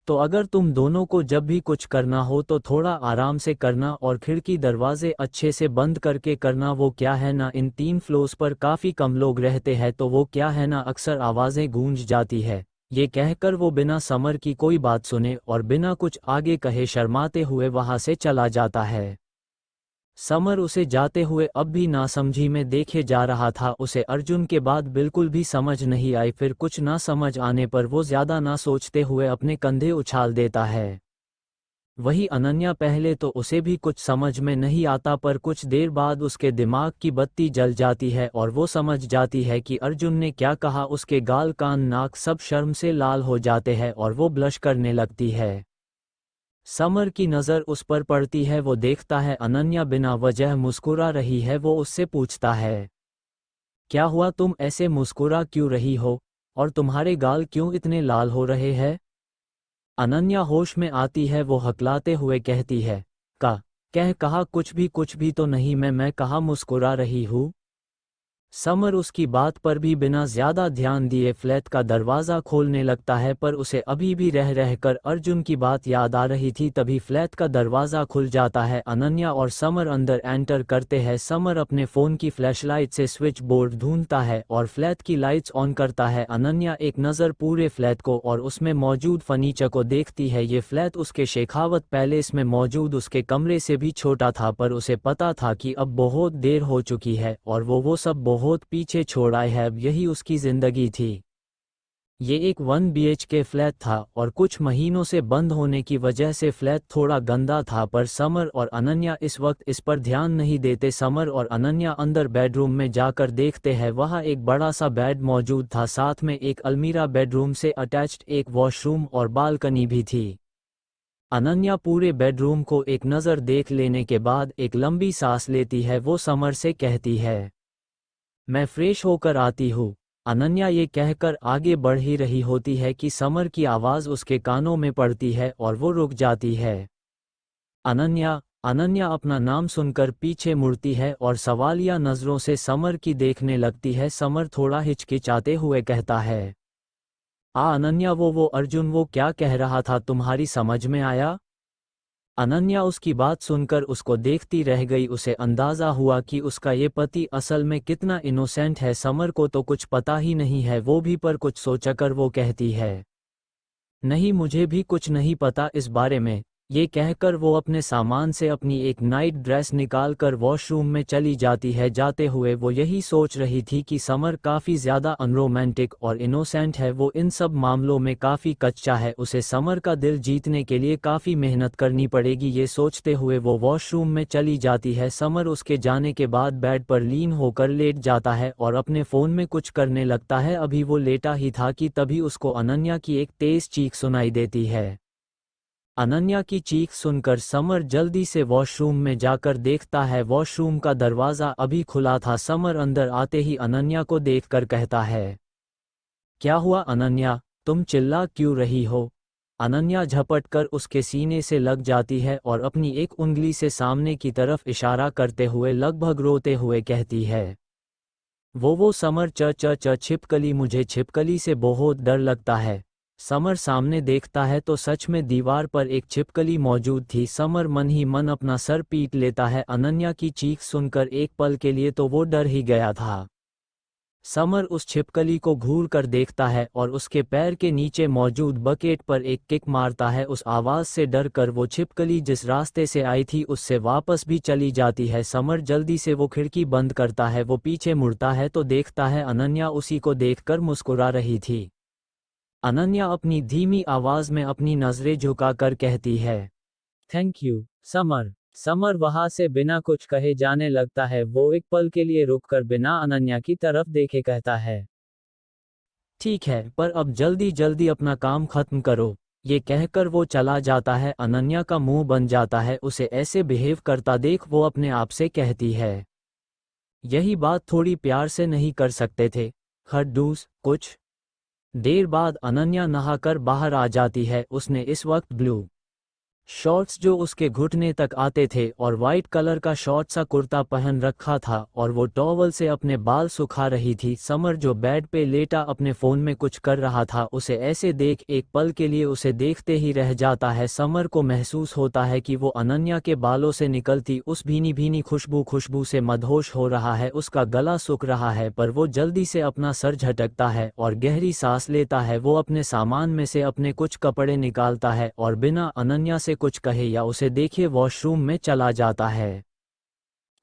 तो अगर तुम दोनों को जब भी कुछ करना हो तो थोड़ा आराम से करना और खिड़की दरवाजे अच्छे से बंद करके करना। वो क्या है ना, इन 3 फ्लोर्स पर काफ़ी कम लोग रहते हैं तो वो क्या है ना, अक्सर आवाज़ें गूंज जाती है। ये कहकर वो बिना समर की कोई बात सुने और बिना कुछ आगे कहे शर्माते हुए वहाँ से चला जाता है। समर उसे जाते हुए अब भी नासमझी में देखे जा रहा था। उसे अर्जुन के बाद बिल्कुल भी समझ नहीं आई। फिर कुछ ना समझ आने पर वो ज़्यादा ना सोचते हुए अपने कंधे उछाल देता है। वही अनन्या, पहले तो उसे भी कुछ समझ में नहीं आता पर कुछ देर बाद उसके दिमाग की बत्ती जल जाती है और वो समझ जाती है कि अर्जुन ने क्या कहा। उसके गाल कान नाक सब शर्म से लाल हो जाते हैं और वो ब्लश करने लगती है। समर की नज़र उस पर पड़ती है, वो देखता है अनन्या बिना वजह मुस्कुरा रही है। वो उससे पूछता है, क्या हुआ, तुम ऐसे मुस्कुरा क्यों रही हो और तुम्हारे गाल क्यों इतने लाल हो रहे हैं? अनन्या होश में आती है, वो हकलाते हुए कहती है, कहा कुछ भी तो नहीं, मैं कहाँ मुस्कुरा रही हूँ। समर उसकी बात पर भी बिना ज्यादा ध्यान दिए फ्लैट का दरवाज़ा खोलने लगता है पर उसे अभी भी रह रहकर अर्जुन की बात याद आ रही थी। तभी फ्लैट का दरवाज़ा खुल जाता है। अनन्या और समर अंदर एंटर करते हैं। समर अपने फ़ोन की फ्लैशलाइट से स्विच बोर्ड ढूंढता है और फ्लैट की लाइट्स ऑन करता है। अनन्या एक नज़र पूरे फ्लैट को और उसमें मौजूद फर्नीचर को देखती है। ये फ्लैट उसके शेखावत पैलेस में मौजूद उसके कमरे से भी छोटा था पर उसे पता था कि अब बहुत देर हो चुकी है और वो सब बहुत पीछे छोड़ आए है। अब यही उसकी जिंदगी थी। ये एक 1 BHK फ्लैट था और कुछ महीनों से बंद होने की वजह से फ्लैट थोड़ा गंदा था पर समर और अनन्या इस वक्त इस पर ध्यान नहीं देते। समर और अनन्या अंदर बेडरूम में जाकर देखते हैं, वहाँ एक बड़ा सा बेड मौजूद था, साथ में एक अलमीरा, बेडरूम से अटैच्ड एक वॉशरूम और बालकनी भी थी। अनन्या पूरे बेडरूम को एक नज़र देख लेने के बाद एक लंबी सांस लेती है। वो समर से कहती है, मैं फ्रेश होकर आती हूँ। अनन्या ये कहकर आगे बढ़ ही रही होती है कि समर की आवाज़ उसके कानों में पड़ती है और वो रुक जाती है। अनन्या अनन्या अपना नाम सुनकर पीछे मुड़ती है और सवालिया नज़रों से समर की देखने लगती है। समर थोड़ा हिचकिचाते हुए कहता है, अनन्या, वो अर्जुन वो क्या कह रहा था, तुम्हारी समझ में आया? अनन्या उसकी बात सुनकर उसको देखती रह गई। उसे अंदाज़ा हुआ कि उसका ये पति असल में कितना इनोसेंट है। समर को तो कुछ पता ही नहीं है वो भी, पर कुछ सोचकर वो कहती है, नहीं मुझे भी कुछ नहीं पता इस बारे में। ये कहकर वो अपने सामान से अपनी एक नाइट ड्रेस निकालकर वॉशरूम में चली जाती है। जाते हुए वो यही सोच रही थी कि समर काफ़ी ज़्यादा अनरोमांटिक और इनोसेंट है, वो इन सब मामलों में काफ़ी कच्चा है, उसे समर का दिल जीतने के लिए काफ़ी मेहनत करनी पड़ेगी। ये सोचते हुए वो वॉशरूम में चली जाती है। समर उसके जाने के बाद बेड पर लीन होकर लेट जाता है और अपने फ़ोन में कुछ करने लगता है। अभी वो लेटा ही था कि तभी उसको अनन्या की एक तेज़ चीख सुनाई देती है। अनन्या की चीख सुनकर समर जल्दी से वॉशरूम में जाकर देखता है, वॉशरूम का दरवाज़ा अभी खुला था। समर अंदर आते ही अनन्या को देखकर कहता है, क्या हुआ अनन्या, तुम चिल्ला क्यों रही हो? अनन्या झपट कर उसके सीने से लग जाती है और अपनी एक उंगली से सामने की तरफ इशारा करते हुए लगभग रोते हुए कहती है, वो समर छिपकली, मुझे छिपकली से बहुत डर लगता है। समर सामने देखता है तो सच में दीवार पर एक छिपकली मौजूद थी। समर मन ही मन अपना सर पीट लेता है। अनन्या की चीख सुनकर एक पल के लिए तो वो डर ही गया था। समर उस छिपकली को घूर कर देखता है और उसके पैर के नीचे मौजूद बकेट पर एक किक मारता है। उस आवाज़ से डर कर वो छिपकली जिस रास्ते से आई थी उससे वापस भी चली जाती है। समर जल्दी से वो खिड़की बंद करता है। वो पीछे मुड़ता है तो देखता है अनन्या उसी को देखकर मुस्कुरा रही थी। अनन्या अपनी धीमी आवाज़ में अपनी नज़रें झुकाकर कहती है, थैंक यू समर। समर वहां से बिना कुछ कहे जाने लगता है। वो एक पल के लिए रुककर बिना अनन्या की तरफ देखे कहता है, ठीक है, पर अब जल्दी जल्दी अपना काम खत्म करो। ये कहकर वो चला जाता है। अनन्या का मुंह बन जाता है। उसे ऐसे बिहेव करता देख वो अपने आप से कहती है, यही बात थोड़ी प्यार से नहीं कर सकते थे खड़ूस कुछ। देर बाद अनन्या नहाकर बाहर आ जाती है। उसने इस वक्त ब्लू शॉर्ट्स जो उसके घुटने तक आते थे और वाइट कलर का शॉर्ट सा कुर्ता पहन रखा था और वो टॉवल से अपने बाल सुखा रही थी। समर जो बेड पे लेटा अपने फ़ोन में कुछ कर रहा था उसे ऐसे देख एक पल के लिए उसे देखते ही रह जाता है। समर को महसूस होता है कि वो अनन्या के बालों से निकलती उस भीनी भीनी खुशबू से मदहोश हो रहा है। उसका गला सूख रहा है पर वो जल्दी से अपना सर झटकता है और गहरी सांस लेता है। वो अपने सामान में से अपने कुछ कपड़े निकालता है और बिना अनन्या से कुछ कहे या उसे देखे वॉशरूम में चला जाता है।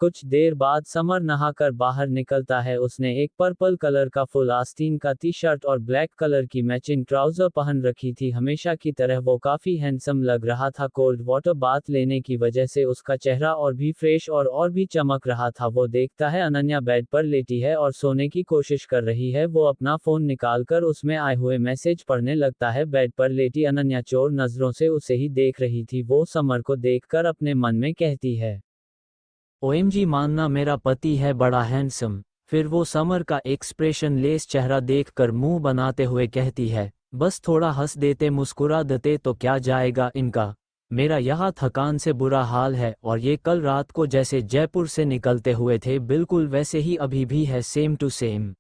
कुछ देर बाद समर नहाकर बाहर निकलता है। उसने एक पर्पल कलर का फुल आस्तीन का टी शर्ट और ब्लैक कलर की मैचिंग ट्राउजर पहन रखी थी। हमेशा की तरह वो काफी हैंडसम लग रहा था। कोल्ड वाटर बाथ लेने की वजह से उसका चेहरा और भी फ्रेश और भी चमक रहा था। वो देखता है अनन्या बेड पर लेटी है और सोने की कोशिश कर रही है। वो अपना फोन निकालकर उसमें आए हुए मैसेज पढ़ने लगता है। बेड पर लेटी अनन्या चोर नजरों से उसे ही देख रही थी। वो समर को देखकर अपने मन में कहती है, ओएमजी मानना मेरा पति है बड़ा हैंडसम। फिर वो समर का एक्सप्रेशन लेस चेहरा देखकर मुंह बनाते हुए कहती है, बस थोड़ा हंस देते मुस्कुरा देते तो क्या जाएगा इनका। मेरा यहाँ थकान से बुरा हाल है और ये कल रात को जैसे जयपुर से निकलते हुए थे बिल्कुल वैसे ही अभी भी है, सेम टू सेम।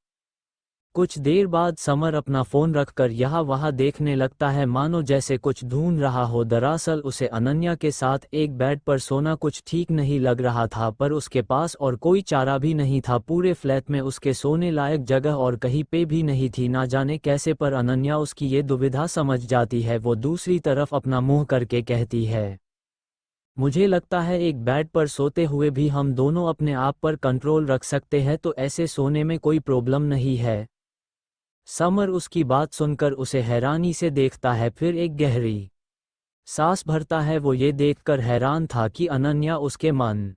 कुछ देर बाद समर अपना फ़ोन रखकर यहाँ वहाँ देखने लगता है मानो जैसे कुछ ढूंढ रहा हो। दरअसल उसे अनन्या के साथ एक बेड पर सोना कुछ ठीक नहीं लग रहा था पर उसके पास और कोई चारा भी नहीं था। पूरे फ्लैट में उसके सोने लायक जगह और कहीं पे भी नहीं थी। ना जाने कैसे पर अनन्या उसकी ये दुविधा समझ जाती है। वो दूसरी तरफ अपना मुंह करके कहती है, मुझे लगता है एक बेड पर सोते हुए भी हम दोनों अपने आप पर कंट्रोल रख सकते हैं तो ऐसे सोने में कोई प्रॉब्लम नहीं है। समर उसकी बात सुनकर उसे हैरानी से देखता है, फिर एक गहरी सांस भरता है। वो ये देखकर हैरान था कि अनन्या उसके मन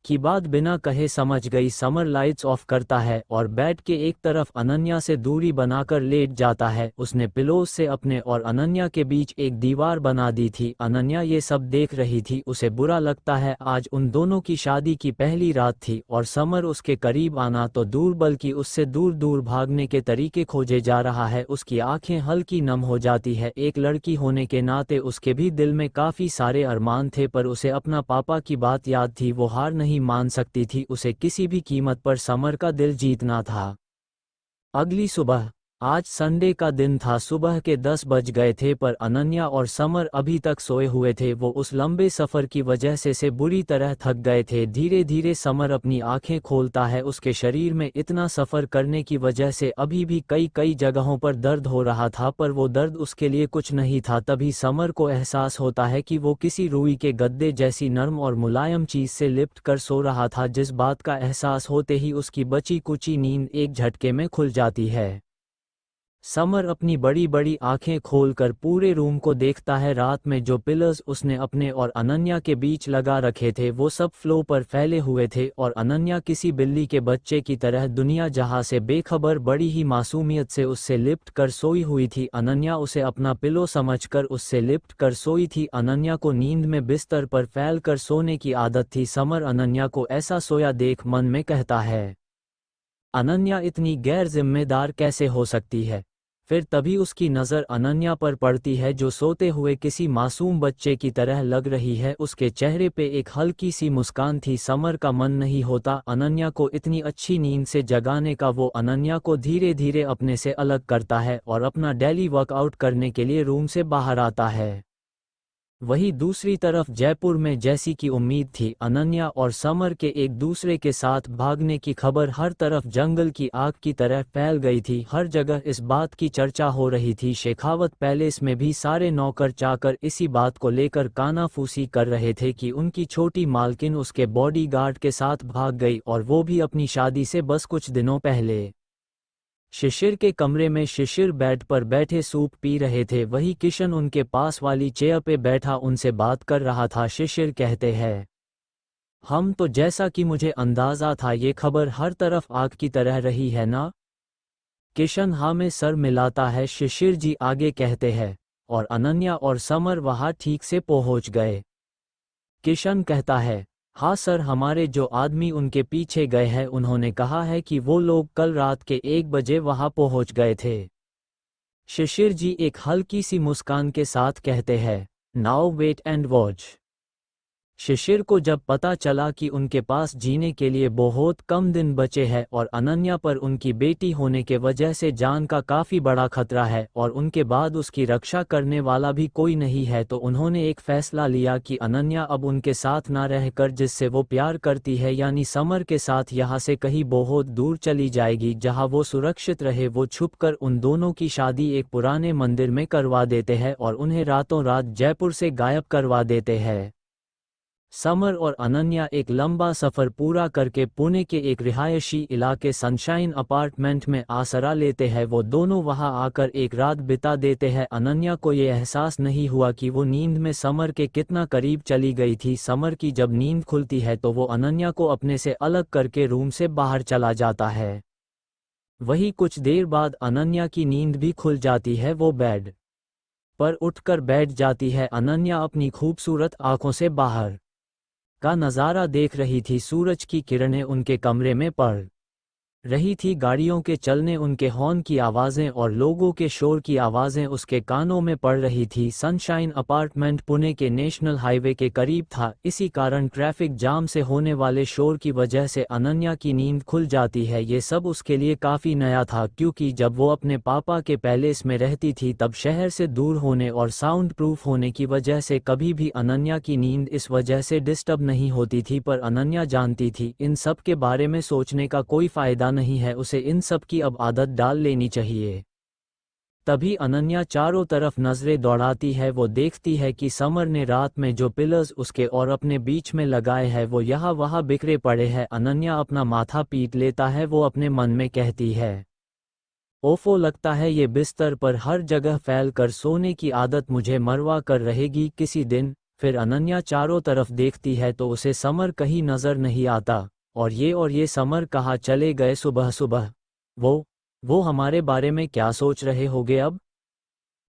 की बात बिना कहे समझ गई। समर लाइट्स ऑफ करता है और बेड के एक तरफ अनन्या से दूरी बनाकर लेट जाता है। उसने पिलोज से अपने और अनन्या के बीच एक दीवार बना दी थी। अनन्या ये सब देख रही थी। उसे बुरा लगता है आज उन दोनों की शादी की पहली रात थी और समर उसके करीब आना तो दूर बल्कि उससे दूर दूर भागने के तरीके खोजे जा रहा है। उसकी आंखें हल्की नम हो जाती है। एक लड़की होने के नाते उसके भी दिल में काफ़ी सारे अरमान थे पर उसे अपना पापा की बात याद थी। वो हार नहीं मान सकती थी। उसे किसी भी कीमत पर समर का दिल जीतना था। अगली सुबह आज संडे का दिन था। सुबह के 10 बज गए थे पर अनन्या और समर अभी तक सोए हुए थे। वो उस लंबे सफ़र की वजह से बुरी तरह थक गए थे। धीरे धीरे समर अपनी आंखें खोलता है। उसके शरीर में इतना सफ़र करने की वजह से अभी भी कई कई जगहों पर दर्द हो रहा था, पर वो दर्द उसके लिए कुछ नहीं था। तभी समर को एहसास होता है कि वो किसी रुई के गद्दे जैसी नरम और मुलायम चीज़ से लिपट कर सो रहा था। जिस बात का एहसास होते ही उसकी बची कुची नींद एक झटके में खुल जाती है। समर अपनी बड़ी बड़ी आंखें खोलकर पूरे रूम को देखता है। रात में जो पिलर्स उसने अपने और अनन्या के बीच लगा रखे थे वो सब फ्लो पर फैले हुए थे और अनन्या किसी बिल्ली के बच्चे की तरह दुनिया जहां से बेखबर बड़ी ही मासूमियत से उससे लिपट कर सोई हुई थी। अनन्या उसे अपना पिलो समझकर उससे लिपट कर सोई थी। अनन्या को नींद में बिस्तर पर फैल कर सोने की आदत थी। समर अनन्या को ऐसा सोया देख मन में कहता है, अनन्या इतनी गैर जिम्मेदार कैसे हो सकती है। फिर तभी उसकी नज़र अनन्या पर पड़ती है जो सोते हुए किसी मासूम बच्चे की तरह लग रही है। उसके चेहरे पे एक हल्की सी मुस्कान थी। समर का मन नहीं होता अनन्या को इतनी अच्छी नींद से जगाने का। वो अनन्या को धीरे धीरे अपने से अलग करता है और अपना डेली वर्कआउट करने के लिए रूम से बाहर आता है। वहीं दूसरी तरफ जयपुर में जैसी की उम्मीद थी, अनन्या और समर के एक दूसरे के साथ भागने की खबर हर तरफ जंगल की आग की तरह फैल गई थी। हर जगह इस बात की चर्चा हो रही थी। शेखावत पैलेस में भी सारे नौकर चाकर इसी बात को लेकर कानाफूसी कर रहे थे कि उनकी छोटी मालकिन उसके बॉडीगार्ड के साथ भाग गई, और वो भी अपनी शादी से बस कुछ दिनों पहले। शिशिर के कमरे में शिशिर बेड पर बैठे सूप पी रहे थे। वही किशन उनके पास वाली चेयर पे बैठा उनसे बात कर रहा था। शिशिर कहते हैं, हम तो जैसा कि मुझे अंदाजा था ये खबर हर तरफ आग की तरह रही है ना। किशन हाँ में सर मिलाता है। शिशिर जी आगे कहते हैं, और अनन्या और समर वहाँ ठीक से पहुँच गए। किशन कहता है, हाँ सर, हमारे जो आदमी उनके पीछे गए हैं उन्होंने कहा है कि वो लोग कल रात के 1 बजे वहां पहुंच गए थे। शिशिर जी एक हल्की सी मुस्कान के साथ कहते हैं, नाउ वेट एंड वॉच। शिशिर को जब पता चला कि उनके पास जीने के लिए बहुत कम दिन बचे हैं और अनन्या पर उनकी बेटी होने के वजह से जान का काफ़ी बड़ा खतरा है और उनके बाद उसकी रक्षा करने वाला भी कोई नहीं है, तो उन्होंने एक फैसला लिया कि अनन्या अब उनके साथ ना रहकर जिससे वो प्यार करती है यानी समर के साथ यहाँ से कहीं बहुत दूर चली जाएगी जहाँ वो सुरक्षित रहे। वो छुपकर उन दोनों की शादी एक पुराने मंदिर में करवा देते हैं और उन्हें रातों रात जयपुर से गायब करवा देते हैं। समर और अनन्या एक लंबा सफ़र पूरा करके पुणे के एक रिहायशी इलाके सनशाइन अपार्टमेंट में आसरा लेते हैं। वो दोनों वहां आकर एक रात बिता देते हैं। अनन्या को ये एहसास नहीं हुआ कि वो नींद में समर के कितना करीब चली गई थी। समर की जब नींद खुलती है तो वो अनन्या को अपने से अलग करके रूम से बाहर चला जाता है। वही कुछ देर बाद अनन्या की नींद भी खुल जाती है। वो बेड पर उठकर बैठ जाती है। अनन्या अपनी खूबसूरत आंखों से बाहर का नज़ारा देख रही थी। सूरज की किरणें उनके कमरे में पड़ रही थी। गाड़ियों के चलने, उनके हॉर्न की आवाज़ें और लोगों के शोर की आवाज़ें उसके कानों में पड़ रही थी। सनशाइन अपार्टमेंट पुणे के नेशनल हाईवे के करीब था, इसी कारण ट्रैफिक जाम से होने वाले शोर की वजह से अनन्या की नींद खुल जाती है। ये सब उसके लिए काफ़ी नया था क्योंकि जब वो अपने पापा के पैलेस में रहती थी तब शहर से दूर होने और साउंड प्रूफ होने की वजह से कभी भी अनन्या की नींद इस वजह से डिस्टर्ब नहीं होती थी। पर अनन्या जानती थी इन सब के बारे में सोचने का कोई फ़ायदा नहीं है, उसे इन सब की अब आदत डाल लेनी चाहिए। तभी अनन्या चारों तरफ नजरें दौड़ाती है। वो देखती है कि समर ने रात में जो पिलर्स उसके और अपने बीच में लगाए हैं वो यहाँ वहाँ बिखरे पड़े हैं। अनन्या अपना माथा पीट लेता है। वो अपने मन में कहती है, ओफो, लगता है ये बिस्तर पर हर जगह फैल कर सोने की आदत मुझे मरवा कर रहेगी किसी दिन। फिर अनन्या चारों तरफ देखती है तो उसे समर कहीं नजर नहीं आता। और ये समर कहाँ चले गए सुबह सुबह। वो हमारे बारे में क्या सोच रहे होंगे अब।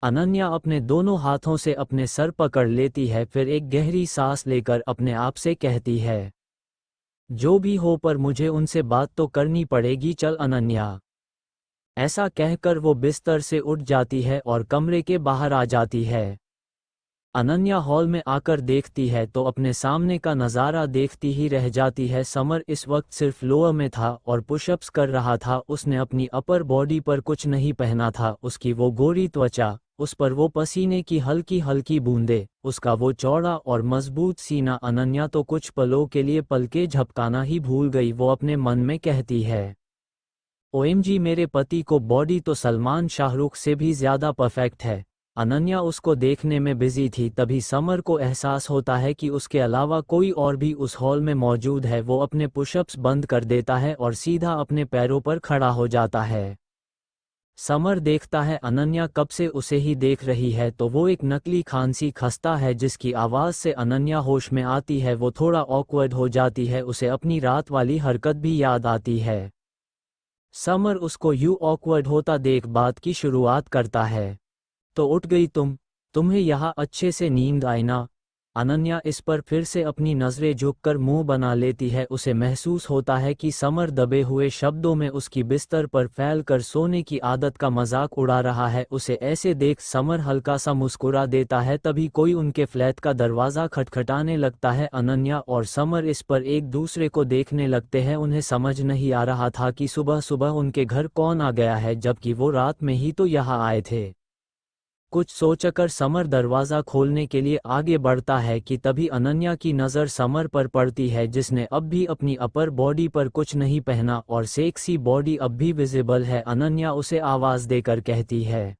अनन्या अपने दोनों हाथों से अपने सर पकड़ लेती है, फिर एक गहरी सांस लेकर अपने आप से कहती है, जो भी हो पर मुझे उनसे बात तो करनी पड़ेगी, चल अनन्या। ऐसा कहकर वो बिस्तर से उठ जाती है और कमरे के बाहर आ जाती है। अनन्या हॉल में आकर देखती है तो अपने सामने का नज़ारा देखती ही रह जाती है। समर इस वक्त सिर्फ लोअर में था और पुशअप्स कर रहा था। उसने अपनी अपर बॉडी पर कुछ नहीं पहना था। उसकी वो गोरी त्वचा, उस पर वो पसीने की हल्की हल्की बूंदें, उसका वो चौड़ा और मजबूत सीना। अनन्या तो कुछ पलों के लिए पलके झपकाना ही भूल गई। वो अपने मन में कहती है, ओएमजी, मेरे पति को बॉडी तो सलमान शाहरुख से भी ज़्यादा परफेक्ट है। अनन्या उसको देखने में बिजी थी, तभी समर को एहसास होता है कि उसके अलावा कोई और भी उस हॉल में मौजूद है। वो अपने पुशअप्स बंद कर देता है और सीधा अपने पैरों पर खड़ा हो जाता है। समर देखता है अनन्या कब से उसे ही देख रही है, तो वो एक नकली खांसी खस्ता है जिसकी आवाज़ से अनन्या होश में आती है। वो थोड़ा ऑकवर्ड हो जाती है, उसे अपनी रात वाली हरकत भी याद आती है। समर उसको यूं ऑकवर्ड होता देख बात की शुरुआत करता है, तो उठ गई तुम्हें यहाँ अच्छे से नींद आई ना? अनन्या इस पर फिर से अपनी नज़रें झुककर मुंह बना लेती है। उसे महसूस होता है कि समर दबे हुए शब्दों में उसकी बिस्तर पर फैलकर सोने की आदत का मजाक उड़ा रहा है। उसे ऐसे देख समर हल्का सा मुस्कुरा देता है। तभी कोई उनके फ्लैट का दरवाज़ा खटखटाने लगता है। अनन्या और समर इस पर एक दूसरे को देखने लगते हैं। उन्हें समझ नहीं आ रहा था कि सुबह सुबह उनके घर कौन आ गया है, जबकि वो रात में ही तो यहाँ आए थे। कुछ सोचकर समर दरवाज़ा खोलने के लिए आगे बढ़ता है कि तभी अनन्या की नज़र समर पर पड़ती है, जिसने अब भी अपनी अपर बॉडी पर कुछ नहीं पहना और सेक्सी बॉडी अब भी विजिबल है। अनन्या उसे आवाज़ देकर कहती है,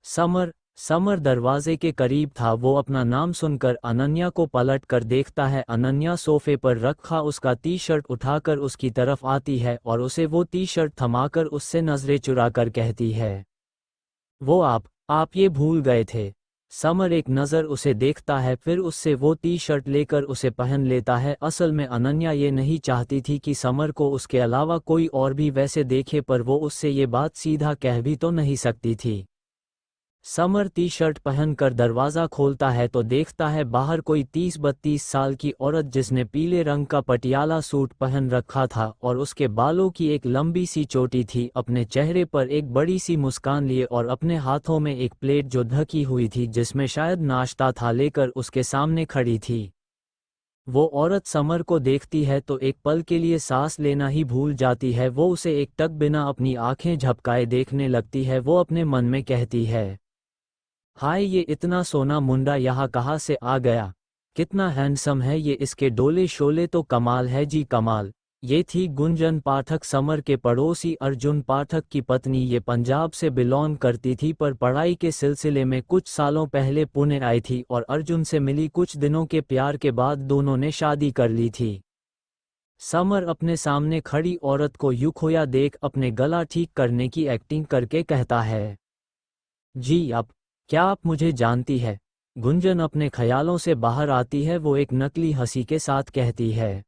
समर। समर दरवाजे के करीब था। वो अपना नाम सुनकर अनन्या को पलट कर देखता है। अनन्या सोफे पर रखा उसका टी शर्ट उठाकर उसकी तरफ आती है और उसे वो टी शर्ट थमाकर उससे नज़रें चुरा कर कहती है, वो आप ये भूल गए थे। समर एक नज़र उसे देखता है, फिर उससे वो टी शर्ट लेकर उसे पहन लेता है। असल में अनन्या ये नहीं चाहती थी कि समर को उसके अलावा कोई और भी वैसे देखे, पर वो उससे ये बात सीधा कह भी तो नहीं सकती थी। समर टी शर्ट पहनकर दरवाज़ा खोलता है तो देखता है बाहर कोई 30-32 साल की औरत, जिसने पीले रंग का पटियाला सूट पहन रखा था और उसके बालों की एक लंबी सी चोटी थी। अपने चेहरे पर एक बड़ी सी मुस्कान लिए और अपने हाथों में एक प्लेट जो ढकी हुई थी, जिसमें शायद नाश्ता था, लेकर उसके सामने खड़ी थी। वो औरत समर को देखती है तो एक पल के लिए सांस लेना ही भूल जाती है। वो उसे एक टक बिना अपनी आंखें झपकाए देखने लगती है। वो अपने मन में कहती है, हाय, ये इतना सोना मुंडा यहाँ कहाँ से आ गया? कितना हैंडसम है ये, इसके डोले शोले तो कमाल है जी, कमाल। ये थी गुंजन पाठक, समर के पड़ोसी अर्जुन पाठक की पत्नी। ये पंजाब से बिलोंग करती थी, पर पढ़ाई के सिलसिले में कुछ सालों पहले पुणे आई थी और अर्जुन से मिली। कुछ दिनों के प्यार के बाद दोनों ने शादी कर ली थी। समर अपने सामने खड़ी औरत को यूं खोया देख अपने गला ठीक करने की एक्टिंग करके कहता है, जी आप, क्या आप मुझे जानती है? गुंजन अपने ख्यालों से बाहर आती है। वो एक नकली हंसी के साथ कहती है,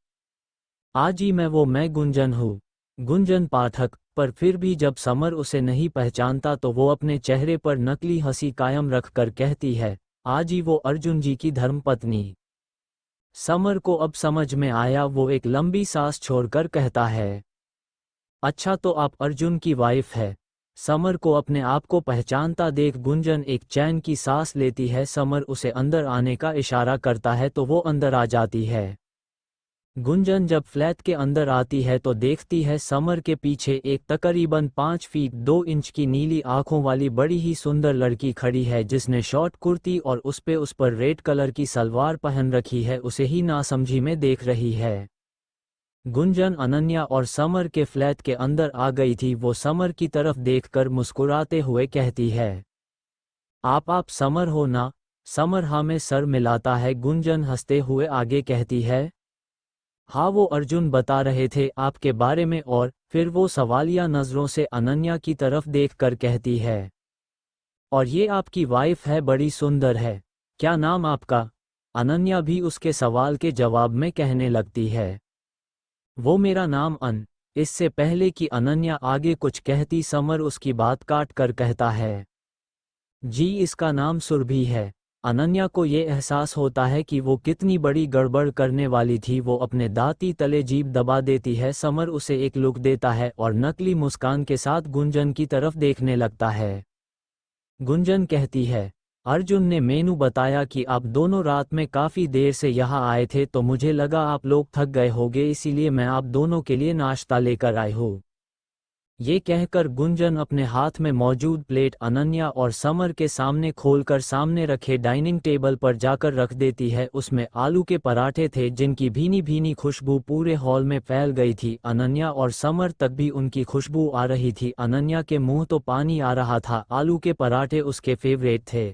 आज ही मैं गुंजन हूँ, गुंजन पाठक। पर फिर भी जब समर उसे नहीं पहचानता तो वो अपने चेहरे पर नकली हंसी कायम रखकर कहती है, आज ही वो अर्जुन जी की धर्मपत्नी। समर को अब समझ में आया। वो एक लंबी सांस छोड़कर कहता है, अच्छा, तो आप अर्जुन की वाइफ है? समर को अपने आप को पहचानता देख गुंजन एक चैन की सांस लेती है। समर उसे अंदर आने का इशारा करता है तो वो अंदर आ जाती है। गुंजन जब फ्लैट के अंदर आती है तो देखती है समर के पीछे एक तकरीबन 5 फीट 2 इंच की नीली आंखों वाली बड़ी ही सुंदर लड़की खड़ी है, जिसने शॉर्ट कुर्ती और उस पर रेड कलर की सलवार पहन रखी है। उसे ही नासमझी में देख रही है। गुंजन अनन्या और समर के फ्लैट के अंदर आ गई थी। वो समर की तरफ देखकर मुस्कुराते हुए कहती है, आप समर हो ना? समर हाँ में सर मिलाता है। गुंजन हंसते हुए आगे कहती है, हाँ, वो अर्जुन बता रहे थे आपके बारे में। और फिर वो सवालिया नज़रों से अनन्या की तरफ देखकर कहती है, और ये आपकी वाइफ है, बड़ी सुंदर है, क्या नाम आपका? अनन्या भी उसके सवाल के जवाब में कहने लगती है, वो मेरा नाम इससे पहले कि अनन्या आगे कुछ कहती, समर उसकी बात काट कर कहता है, जी, इसका नाम सुरभि है। अनन्या को ये एहसास होता है कि वो कितनी बड़ी गड़बड़ करने वाली थी। वो अपने दांती तले जीभ दबा देती है। समर उसे एक लुक देता है और नकली मुस्कान के साथ गुंजन की तरफ देखने लगता है। गुंजन कहती है, अर्जुन ने मेनू बताया कि आप दोनों रात में काफ़ी देर से यहाँ आए थे तो मुझे लगा आप लोग थक गए होंगे, इसीलिए मैं आप दोनों के लिए नाश्ता लेकर आई हूँ। ये कहकर गुंजन अपने हाथ में मौजूद प्लेट अनन्या और समर के सामने खोलकर सामने रखे डाइनिंग टेबल पर जाकर रख देती है। उसमें आलू के पराठे थे जिनकी भीनी भीनी खुशबू पूरे हॉल में फैल गई थी। अनन्या और समर तक भी उनकी खुशबू आ रही थी। अनन्या के मुंह तो पानी आ रहा था, आलू के पराठे उसके फेवरेट थे।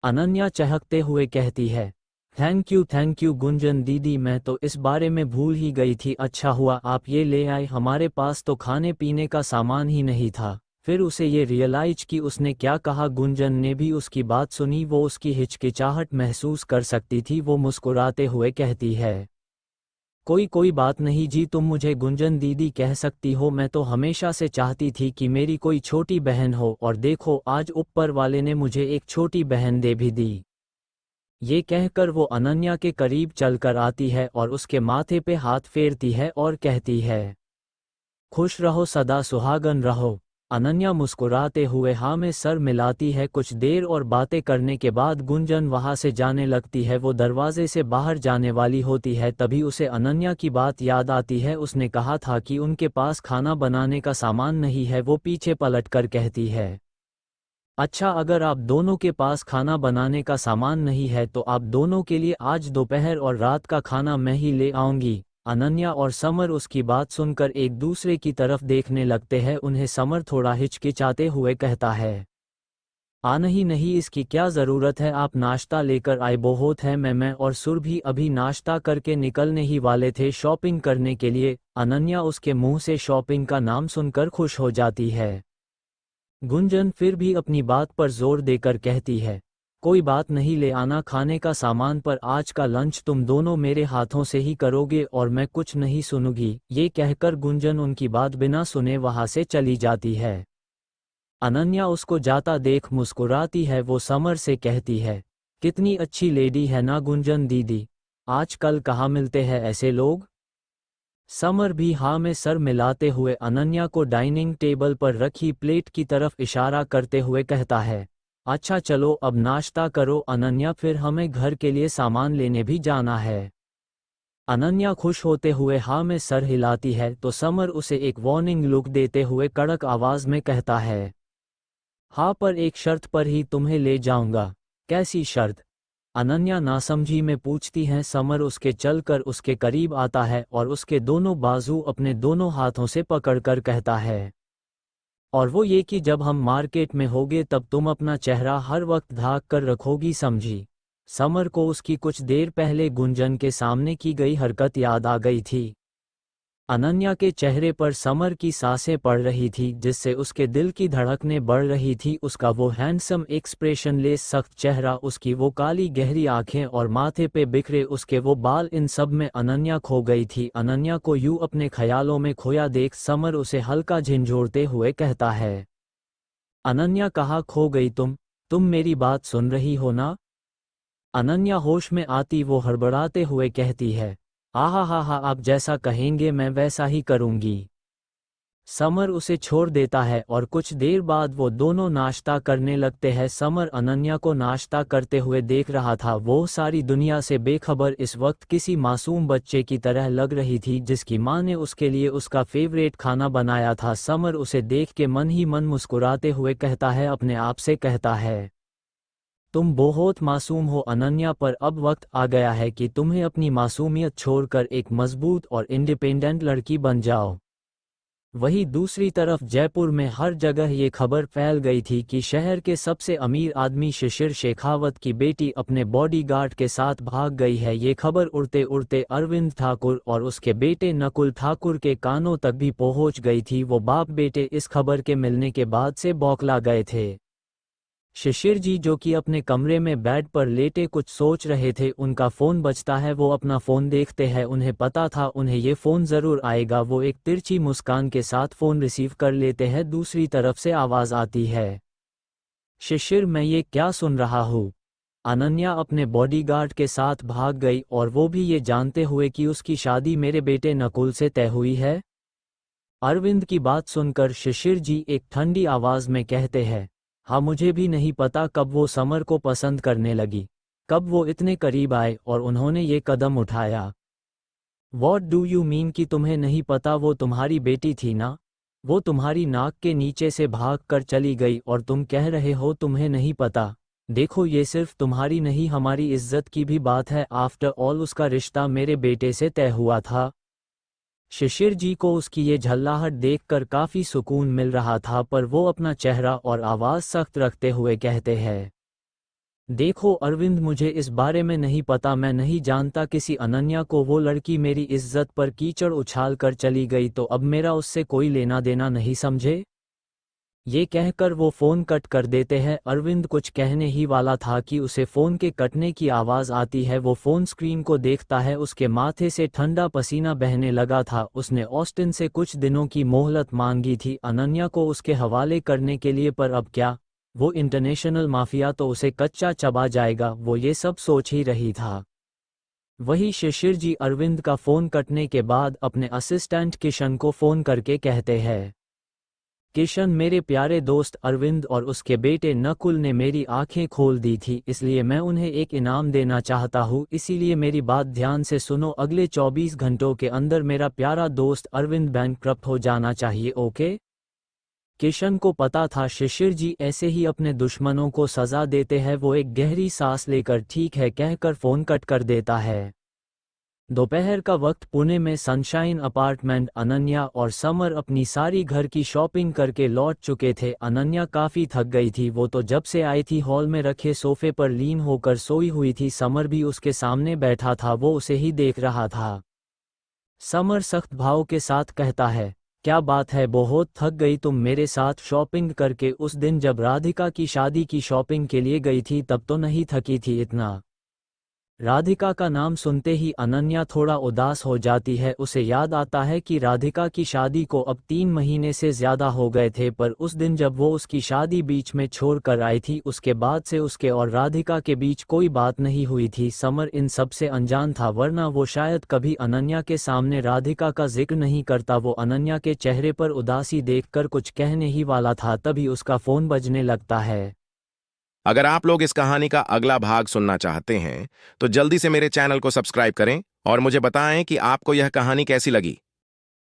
अनन्या चहकते हुए कहती है, थैंक यू गुंजन दीदी, मैं तो इस बारे में भूल ही गई थी। अच्छा हुआ आप ये ले आए, हमारे पास तो खाने पीने का सामान ही नहीं था। फिर उसे ये रियलाइज कि उसने क्या कहा। गुंजन ने भी उसकी बात सुनी, वो उसकी हिचकिचाहट महसूस कर सकती थी। वो मुस्कुराते हुए कहती है, कोई बात नहीं जी, तुम मुझे गुंजन दीदी कह सकती हो। मैं तो हमेशा से चाहती थी कि मेरी कोई छोटी बहन हो, और देखो आज ऊपर वाले ने मुझे एक छोटी बहन दे भी दी। ये कहकर वो अनन्या के करीब चलकर आती है और उसके माथे पे हाथ फेरती है और कहती है, खुश रहो, सदा सुहागन रहो। अनन्या मुस्कुराते हुए हाँ में सर मिलाती है। कुछ देर और बातें करने के बाद गुंजन वहाँ से जाने लगती है। वो दरवाजे से बाहर जाने वाली होती है, तभी उसे अनन्या की बात याद आती है। उसने कहा था कि उनके पास खाना बनाने का सामान नहीं है। वो पीछे पलटकर कहती है, अच्छा अगर आप दोनों के पास खाना बनाने का सामान नहीं है तो आप दोनों के लिए आज दोपहर और रात का खाना मैं ही ले आऊंगी। अनन्या और समर उसकी बात सुनकर एक दूसरे की तरफ देखने लगते हैं। उन्हें समर थोड़ा हिचकिचाते हुए कहता है, नहीं, इसकी क्या ज़रूरत है, आप नाश्ता लेकर आए बहुत है। मैं और सुर भी अभी नाश्ता करके निकलने ही वाले थे शॉपिंग करने के लिए। अनन्या उसके मुंह से शॉपिंग का नाम सुनकर खुश हो जाती है। गुंजन फिर भी अपनी बात पर जोर देकर कहती है, कोई बात नहीं, ले आना खाने का सामान, पर आज का लंच तुम दोनों मेरे हाथों से ही करोगे और मैं कुछ नहीं सुनूंगी। ये कहकर गुंजन उनकी बात बिना सुने वहां से चली जाती है। अनन्या उसको जाता देख मुस्कुराती है। वो समर से कहती है, कितनी अच्छी लेडी है ना गुंजन दीदी, आजकल कहाँ मिलते हैं ऐसे लोग। समर भी हाँ में सर मिलाते हुए अनन्या को डाइनिंग टेबल पर रखी प्लेट की तरफ इशारा करते हुए कहता है, अच्छा चलो अब नाश्ता करो अनन्या, फिर हमें घर के लिए सामान लेने भी जाना है। अनन्या खुश होते हुए हाँ में सर हिलाती है तो समर उसे एक वार्निंग लुक देते हुए कड़क आवाज में कहता है, हाँ पर एक शर्त पर ही तुम्हें ले जाऊंगा। कैसी शर्त? अनन्या नासमझी में पूछती है। समर उसके चलकर उसके करीब आता है और उसके दोनों बाजू अपने दोनों हाथों से पकड़कर कहता है, और वो ये कि जब हम मार्केट में होंगे तब तुम अपना चेहरा हर वक्त ढाक कर रखोगी, समझी। समर को उसकी कुछ देर पहले गुंजन के सामने की गई हरकत याद आ गई थी। अनन्या के चेहरे पर समर की सांसें पड़ रही थी, जिससे उसके दिल की धड़कनें बढ़ रही थी। उसका वो हैंडसम एक्सप्रेशनलेस सख्त चेहरा, उसकी वो काली गहरी आंखें और माथे पे बिखरे उसके वो बाल, इन सब में अनन्या खो गई थी। अनन्या को यूं अपने ख्यालों में खोया देख समर उसे हल्का झिंझोड़ते हुए कहता है, अनन्या कहाँ खो गई तुम मेरी बात सुन रही हो ना? अनन्या होश में आती वो हड़बड़ाते हुए कहती है, आहा हा, आप जैसा कहेंगे मैं वैसा ही करूंगी। समर उसे छोड़ देता है और कुछ देर बाद वो दोनों नाश्ता करने लगते हैं। समर अनन्या को नाश्ता करते हुए देख रहा था। वो सारी दुनिया से बेखबर इस वक्त किसी मासूम बच्चे की तरह लग रही थी जिसकी माँ ने उसके लिए उसका फेवरेट खाना बनाया था। समर उसे देख के मन ही मन मुस्कुराते हुए कहता है, अपने आप से कहता है, तुम बहुत मासूम हो अनन्या, पर अब वक्त आ गया है कि तुम्हें अपनी मासूमियत छोड़कर एक मजबूत और इंडिपेंडेंट लड़की बन जाओ। वहीं दूसरी तरफ जयपुर में हर जगह ये खबर फैल गई थी कि शहर के सबसे अमीर आदमी शिशिर शेखावत की बेटी अपने बॉडीगार्ड के साथ भाग गई है। ये खबर उड़ते उड़ते अरविंद ठाकुर और उसके बेटे नकुल ठाकुर के कानों तक भी पहुंच गई थी। वो बाप बेटे इस खबर के मिलने के बाद से बौखला गए थे। शिशिर जी, जो कि अपने कमरे में बेड पर लेटे कुछ सोच रहे थे, उनका फ़ोन बजता है। वो अपना फ़ोन देखते हैं। उन्हें पता था उन्हें ये फ़ोन ज़रूर आएगा। वो एक तिरछी मुस्कान के साथ फ़ोन रिसीव कर लेते हैं। दूसरी तरफ से आवाज़ आती है, शिशिर मैं ये क्या सुन रहा हूँ? अनन्या अपने बॉडीगार्ड के साथ भाग गई, और वो भी ये जानते हुए कि उसकी शादी मेरे बेटे नकुल से तय हुई है। अरविंद की बात सुनकर शिशिर जी एक ठंडी आवाज़ में कहते हैं, हाँ, मुझे भी नहीं पता कब वो समर को पसंद करने लगी, कब वो इतने करीब आए और उन्होंने ये कदम उठाया। वॉट डू यू मीन कि तुम्हें नहीं पता? वो तुम्हारी बेटी थी ना? वो तुम्हारी नाक के नीचे से भाग कर चली गई और तुम कह रहे हो तुम्हें नहीं पता? देखो, ये सिर्फ तुम्हारी नहीं हमारी इज्जत की भी बात है। आफ्टर ऑल उसका रिश्ता मेरे बेटे से तय हुआ था। शिशिर जी को उसकी ये झल्लाहट देखकर काफी सुकून मिल रहा था, पर वो अपना चेहरा और आवाज सख्त रखते हुए कहते हैं, देखो अरविंद, मुझे इस बारे में नहीं पता, मैं नहीं जानता किसी अनन्या को। वो लड़की मेरी इज्जत पर कीचड़ उछाल कर चली गई तो अब मेरा उससे कोई लेना देना नहीं, समझे? ये कहकर वो फोन कट कर देते हैं। अरविंद कुछ कहने ही वाला था कि उसे फोन के कटने की आवाज आती है। वो फोन स्क्रीन को देखता है, उसके माथे से ठंडा पसीना बहने लगा था। उसने ऑस्टिन से कुछ दिनों की मोहलत मांगी थी अनन्या को उसके हवाले करने के लिए, पर अब क्या? वो इंटरनेशनल माफिया तो उसे कच्चा चबा जाएगा। वो ये सब सोच ही रही था। वही शिशिर जी अरविंद का फोन कटने के बाद अपने असिस्टेंट किशन को फोन करके कहते हैं, किशन, मेरे प्यारे दोस्त अरविंद और उसके बेटे नकुल ने मेरी आंखें खोल दी थी, इसलिए मैं उन्हें एक इनाम देना चाहता हूँ। इसीलिए मेरी बात ध्यान से सुनो, अगले 24 घंटों के अंदर मेरा प्यारा दोस्त अरविंद बैंकक्रप्ट हो जाना चाहिए, ओके? किशन को पता था शिशिर जी ऐसे ही अपने दुश्मनों को सजा देते हैं। वो एक गहरी सांस लेकर ठीक है कहकर फोन कट कर देता है। दोपहर का वक्त, पुणे में सनशाइन अपार्टमेंट। अनन्या और समर अपनी सारी घर की शॉपिंग करके लौट चुके थे। अनन्या काफी थक गई थी। वो तो जब से आई थी हॉल में रखे सोफे पर लीन होकर सोई हुई थी। समर भी उसके सामने बैठा था, वो उसे ही देख रहा था। समर सख्त भाव के साथ कहता है, क्या बात है, बहुत थक गई तुम मेरे साथ शॉपिंग करके? उस दिन जब राधिका की शादी की शॉपिंग के लिए गई थी तब तो नहीं थकी थी इतना? राधिका का नाम सुनते ही अनन्या थोड़ा उदास हो जाती है। उसे याद आता है कि राधिका की शादी को अब 3 महीने से ज्यादा हो गए थे, पर उस दिन जब वो उसकी शादी बीच में छोड़ कर आई थी उसके बाद से उसके और राधिका के बीच कोई बात नहीं हुई थी। समर इन सब से अनजान था, वरना वो शायद कभी अनन्या के सामने राधिका का जिक्र नहीं करता। वो अनन्या के चेहरे पर उदासी देखकर कुछ कहने ही वाला था, तभी उसका फोन बजने लगता है। अगर आप लोग इस कहानी का अगला भाग सुनना चाहते हैं तो जल्दी से मेरे चैनल को सब्सक्राइब करें और मुझे बताएं कि आपको यह कहानी कैसी लगी।